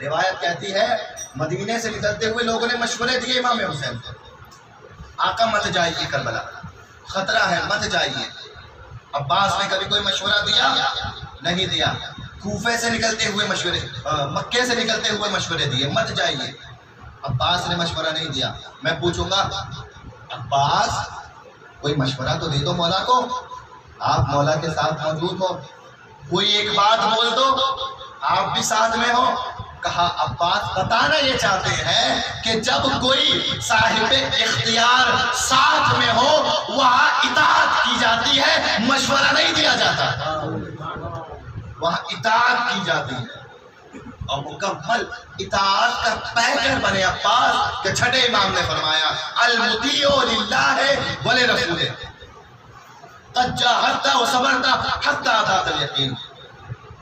روایت کہتی ہے مدینے سے نکلتے ہوئے لوگوں نے مشورے دیے امام حسین کو، آقا مت جائیے کربلا، خطرہ ہے، مت جائیے۔ عباس نے کبھی کوئی مشورہ دیا؟ نہیں دیا۔ کوفے سے نکلتے ہوئے مشورے، مکے سے نکلتے ہوئے مشورے دیے، مت جائیے۔ عباس نے مشورہ نہیں دیا۔ میں پوچھوں گا عباس کوئی مشورہ تو دے دو مولا کو، آپ مولا کے ساتھ موجود ہو، کوئی ایک بات بول دو، آپ بھی ساتھ میں ہو۔ کہا عباس بتانا یہ چاہتے ہیں کہ جب کوئی صاحب اختیار ساتھ میں ہو وہاں اطاعت کی جاتی ہے، مشورہ نہیں دیا جاتا، وہاں اطاعت کی جاتی ہے، اور مکمل اطاعت کا پیکر بنے عباس کہ چھٹے امام نے فرمایا المطیع للہ ولرسولہ قد جاہدت وصبرت حتی اتاک الیقین۔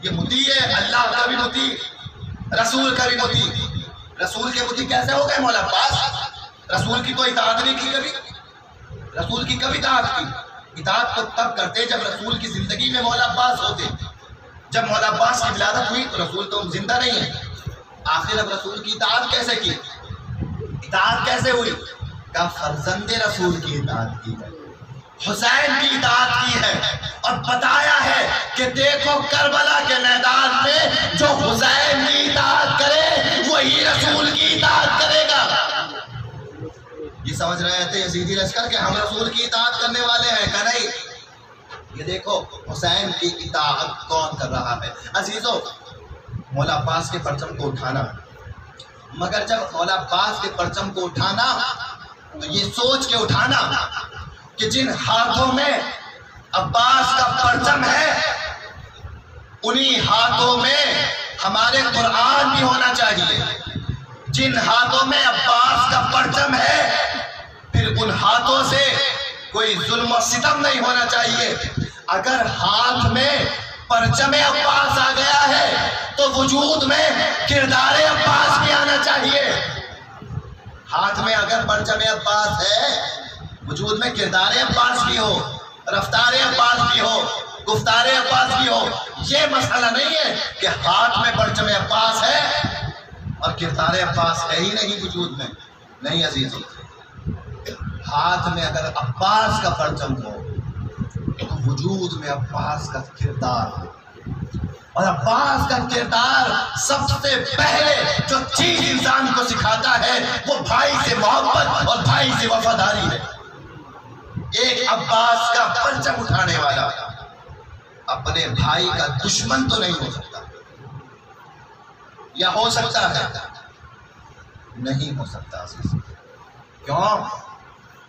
یہ مطیع ہے، اللہ کا بھی مطیع، رسول کا بھی مطیع۔ رسول کے مطیع کیسے ہو گئے مولا عباس؟ رسول کی تو اطاعت نہیں کی کبھی، رسول کی کبھی اطاعت کی؟ اطاعت تو تب کرتے جب رسول کی زندگی میں مولا عباس ہوتے۔ جب مولا عباس کی ولادت ہوئی تو رسول تو زندہ نہیں ہے، آخر اب رسول کی اطاعت کیسے کی؟ اطاعت کیسے ہوئی؟ کہ فرزند رسول کی اطاعت کی ہے، حسین کی اطاعت کی ہے، اور بتایا ہے کہ دیکھو کربلا کے میدان میں جو حسین کی اطاعت کرے وہی رسول کی اطاعت کرے گا۔ یہ سمجھ رہے تھے یزیدی لشکر کہ ہم رسول کی اطاعت کرنے والے ہیں، کہ نہیں؟ یہ دیکھو حسین کی اطاعت کون کر رہا ہے۔ عزیزو، مولا عباس کے پرچم کو اٹھانا، مگر جب مولا عباس کے پرچم کو اٹھانا تو یہ سوچ کے اٹھانا کہ جن ہاتھوں میں عباس کا پرچم ہے انہی ہاتھوں میں ہمارے قرآن بھی ہونا چاہیے۔ جن ہاتھوں میں عباس کا پرچم ہے پھر ان ہاتھوں سے کوئی ظلم و ستم نہیں ہونا چاہیے۔ اگر ہاتھ میں پرچم عباس آ گیا ہے تو وجود میں کردار عباس بھی آنا چاہیے۔ ہاتھ میں اگر پرچم عباس ہے وجود میں کردار عباس بھی ہو، رفتار عباس بھی ہو، گفتار عباس بھی ہو۔ یہ مسئلہ نہیں ہے کہ ہاتھ میں پرچم عباس ہے اور کردار عباس ہے ہی نہیں وجود میں، نہیں عزیزو۔ ہاتھ میں اگر عباس کا پرچم ہو تو وجود میں عباس کا کردار ہو، اور عباس کا کردار سب سے پہلے جو چیز انسان کو سکھاتا ہے وہ بھائی سے محبت اور بھائی سے وفاداری ہے۔ ایک عباس کا پرچم اٹھانے والا اپنے بھائی کا دشمن تو نہیں ہو سکتا، یا ہو سکتا ہے؟ نہیں ہو سکتا عزیز۔ کیوں؟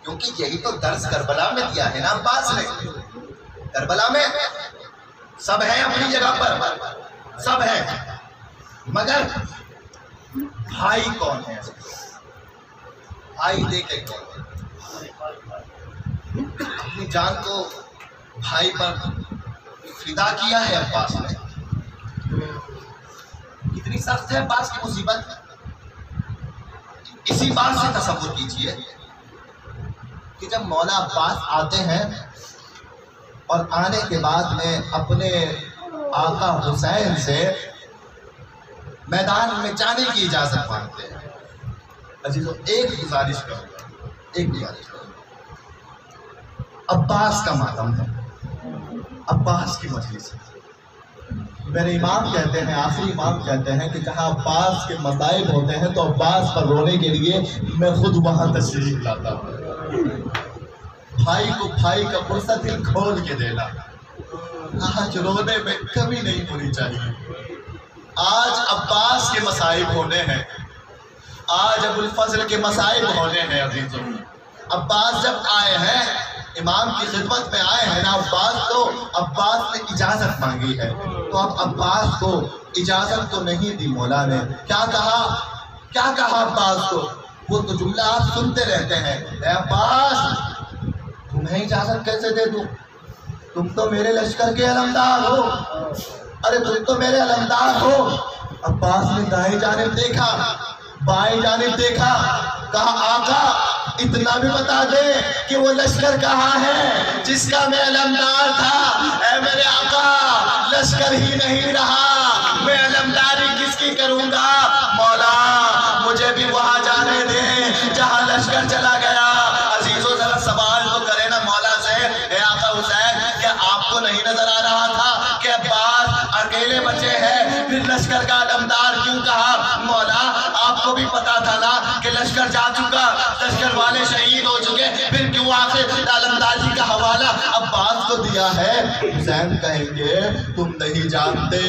کیونکہ یہی تو درس کربلا میں دیا ہے نا عباس نے۔ کربلا میں سب ہیں اپنی جگہ پر، سب ہیں، مگر بھائی کون ہے؟ بھائی دیکھے کون ہے؟ اپنی جان کو بھائی پر فدا کیا ہے عباس نے۔ کتنی سخت ہے عباس کی مصیبت، اسی بات سے تصور کیجئے کہ جب مولا عباس آتے ہیں اور آنے کے بعد میں اپنے آقا حسین سے میدان میں جانے کی اجازت مانگتے ہیں۔ عزیزو، ایک گزارش کروں گا، عباس کا ماتم ہے، عباس کی مجلس ہے۔ میرے امام کہتے ہیں، آخری امام کہتے ہیں کہ جہاں عباس کے مصائب ہوتے ہیں تو عباس پر رونے کے لیے میں خود وہاں تشریف لاتا ہوں۔ بھائی کو بھائی کا پرسہ دل کھول کے دینا، آج رونے میں کمی نہیں ہونی چاہیے. آج عباس کے مصائب ہونے ہیں, آج ابو الفضل کے مصائب ہونے ہیں عزیزوں. عباس جب آئے ہیں, امام کی خدمت میں آئے ہیں نا عباس نے اجازت مانگی ہے, تو اب عباس کو اجازت تو نہیں دی مولا نے. کیا کہا عباس کو؟ وہ تو جملہ آپ سنتے رہتے ہیں, اے عباس تمہیں اجازت کیسے دے دوں, تم تو میرے لشکر کے علمدار ہو, ارے تم تو میرے علمدار ہو. عباس نے دائیں جانب دیکھا, بائیں جانب دیکھا, کہا آقا اتنا بھی بتا دے کہ وہ لشکر کہاں ہے جس کا میں علمدار تھا. اے میرے آقا لشکر ہی نہیں رہا, میں علمداری کس کی کروں گا؟ مولا مجھے بھی وہاں جانے دے جہاں لشکر چلا گیا. عزیزو ذرا سوال تو کرے نا مولا سے, اے آقا حسین کیا آپ کو نہیں نظر آ رہا تھا کہ عباس اکیلے بچے ہیں, پھر لشکر کا علمدار کیوں کہا؟ مولا آپ کو بھی پتا تھا نا کہ لشکر جا چکا, لشکر والے شہید ہو چکے, پھر کیوں آخر علمداری کا حوالہ عباس کو دیا ہے؟ حسین کہیں گے تم نہیں جانتے,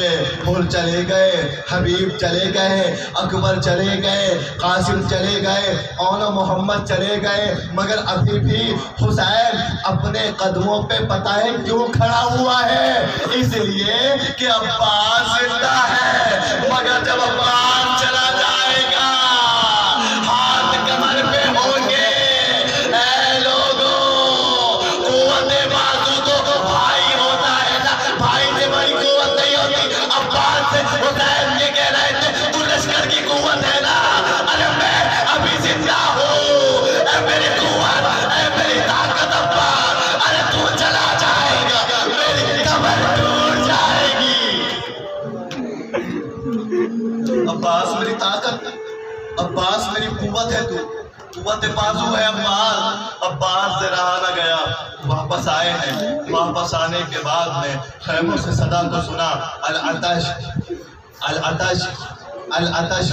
پھول چلے گئے, حبیب چلے گئے, اکبر چلے گئے, قاسم چلے گئے, اور محمد چلے گئے, مگر ابھی بھی حسین اپنے قدموں پہ پتہ ہے کیوں کھڑا ہوا ہے؟ اس لیے کہ عباس زندہ ہے, مگر جب عباس چلا جائے گا ہاتھ کمر پہ ہوں گے. اے لوگوں قوت بازو تو بھائی ہوتا ہے نا, بھائی سے بڑی قوت نہیں ہوتی. عباس سے حسین یہ کہہ رہے تھے تو لشکر کی قوت ہے نا, ارے میں ابھی زندہ ہوں, اے میری قوت, اے میری طاقت عباس, ارے تو چلا جائے گا میری کمر ٹوٹ جائے گی. عباس میری طاقت, عباس میری قوت ہے, تو قوت بازو ہے عباس. عباس سے رہا نہ گیا, واپس آئے ہیں. واپس آنے کے بعد میں خیموں سے صدا کو سنا, العطش العطش العطش.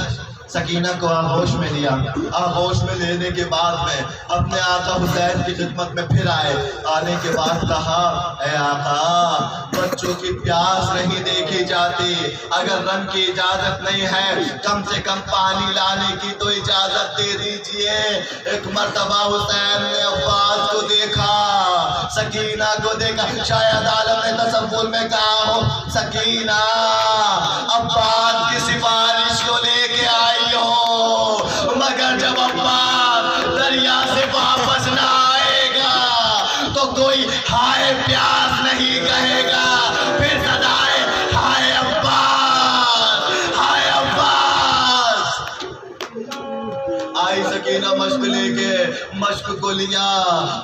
سکینہ کو آغوش میں لیا, آغوش میں لینے کے بعد میں اپنے آقا حسین کی خدمت میں پھر آئے. آنے کے بعد کہا اے آقا بچوں کی پیاس نہیں دیکھی جاتی, اگر رن کی اجازت نہیں ہے کم سے کم پانی لانے کی تو اجازت دے دیجئے. ایک مرتبہ حسین نے عباس کو دیکھا, سکینہ کو دیکھا, شاید عالم نے تصور میں کہا ہو سکینہ عباس کی سفارش کو لے کے آئی ہو, مگر جب عباس دریا سے واپس نہ آئے گا تو کوئی ہائے پیاس نہیں کہے گا, پھر صدائے ہائے عباس, ہائے عباس. آئی سکینہ مشق لے کے, مشق کو لیا,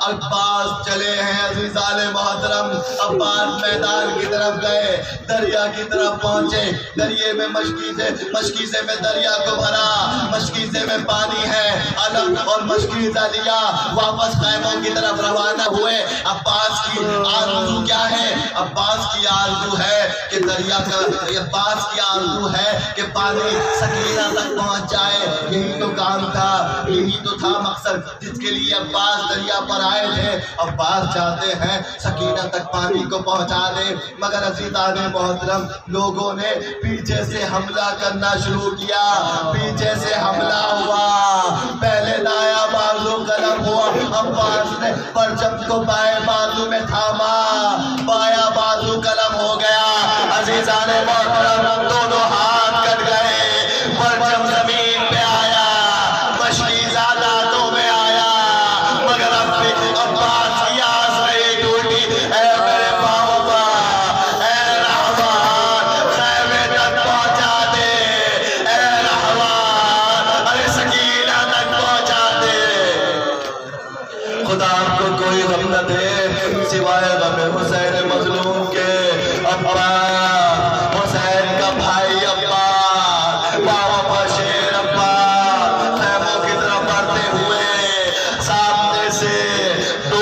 عباس چلے ہیں عزیزان محترم. عباس میدان کی طرف گئے, دریا کی طرف پہنچے, دریے میں مشکیزے میں دریا کو بھرا, مشکیزے میں پانی ہے, علم اور مشکیزہ لیا, واپس خیموں کی طرف روانہ ہوئے. عباس کی آرزو کیا ہے؟ عباس کی آرزو ہے کہ دریا کا, عباس کی آرزو ہے کہ پانی سکینہ تک پہنچ جائے. یہی تو کام تھا, یہی تو تھا مقصد جس کے لیے عباس دریا پر آئے تھے. عباس چاہتے ہیں سکینہ تک پانی کو پہنچا دے, مگر عزیزان محترم لوگوں نے پیچھے سے حملہ کرنا شروع کیا. پیچھے سے حملہ ہوا, پہلے دایا بازو قلم ہوا, عباس نے پرچم کو بائیں بازو میں تھاما, بایاں بازو قلم ہو گیا. عزیزان محترم دونوں ہاتھ کٹ گئے, پرچم زمین پہ آیا, مشکیزہ دانتوں میں آیا, مگر اب بھی عباس کی آس نہیں ٹوٹی. اے میرے بابا, اے رحمان خیمے تک پہنچا دے, اے رحمان ارے سکینہ تک پہنچا دے. خدا آپ کو کوئی غم نہ دے سوائے غم حسین مظلوم کے. عباس حسین کا بھائی عباس, بابا شیر عباس خیموں کی طرف بڑھتے ہوئے سامنے سے دو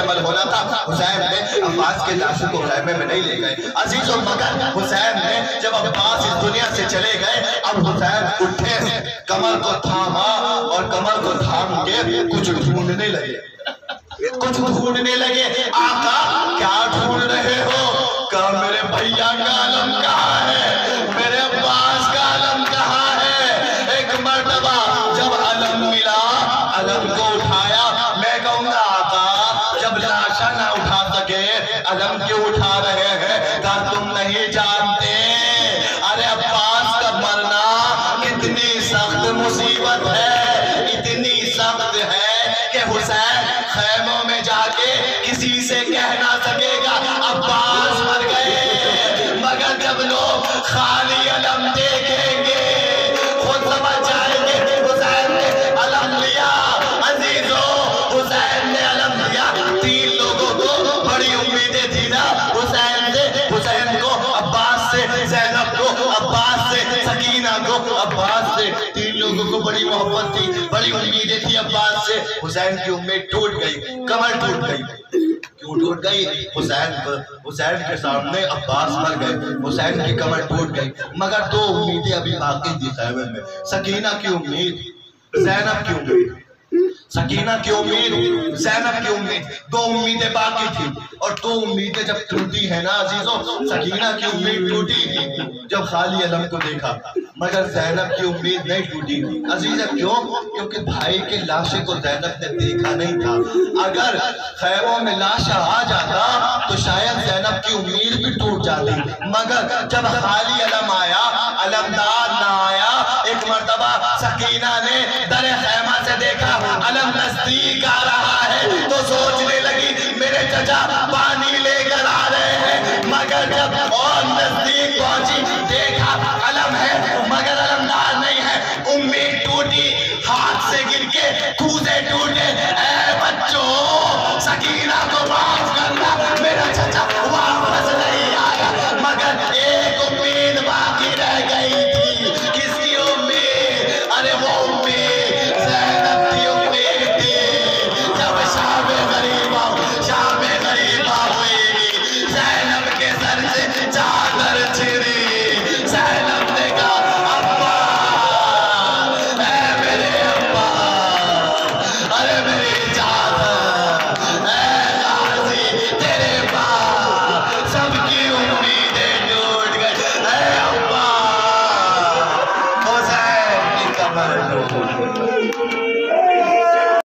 عمل ہونا تھا، حسین نے عباس کے لاشوں کو خیمے میں نہیں لے گئے عزیزوں، مگر حسین نے جب عباس اس دنیا سے چلے گئے، اب حسین اٹھے، کمر کو تھاما اور کمر کو تھام کے کچھ ڈھونڈنے لگے، آقا کیا ڈھونڈ رہے ہو؟ کہا میرے بھیا کا علم کہاں ہے، میرے عباس کا علم کہاں ہے؟ ایک مرتبہ جب علم ملا، علم کو اٹھایا، میں کہوں گا آقا جب لاشا نہ اٹھا سکے علم کیوں اٹھا رہے ہیں؟ کہا تم نہیں جانتے، ارے عباس کا مرنا کتنی سخت مصیبت ہے، اتنی سخت ہے کہ حسین خیموں میں جا کے کسی سے کہہ نہ سکے گا عباس مر گئے، مگر جب لوگ خالی علم دیکھیں گے خود سمجھ جائیں گے حسین نے علم لیا۔ عزیزوں، حسین نے علم لیا، 3 لوگوں کو بڑی امیدیں تھی نا حسین سے، حسین کو عباس سے، زینب کو عباس سے، سکینہ کو عباس سے، 3 لوگوں کو بڑی محبت تھی، بڑی امیدیں تھی عباس سے۔ حسین کی امید ٹوٹ گئی، کمر ٹوٹ گئی، کیوں ٹوٹ گئی؟ حسین کے سامنے عباس مر گئے، حسین کی کمر ٹوٹ گئی، مگر 2 امیدیں ابھی باقی تھی خیمے میں، سکینہ کی امید، زینب کی امید، سکینہ کی امید، زینب کی امید، 2 امیدیں باقی تھی، اور 2 امیدیں جب ٹوٹی ہیں نا عزیزوں، سکینہ کی امید ٹوٹی جب خالی علم کو دیکھا، مگر زینب کی امید نہیں ٹوٹی عزیزہ، کیوں؟ کیونکہ بھائی کے لاشے کو زینب نے دیکھا نہیں تھا، اگر خیموں میں لاشا آ جاتا تو شاید زینب کی امید بھی ٹوٹ جاتی، مگر جب خالی علم آیا، علمدار نہ آیا، ایک مرتبہ سکینہ نے در خیمہ سے دیکھا علم نزدیک آ رہا ہے تو سوچنے لگی میرے چچا پانی لے کر آ رہے ہیں، مگر جب اور نزدیک پہنچی دیکھا علم ہے مگر علمدار نہیں ہے، امید ٹوٹی، ہاتھ سے گر کے کوزے ٹوٹے، اے بچوں سکینہ کو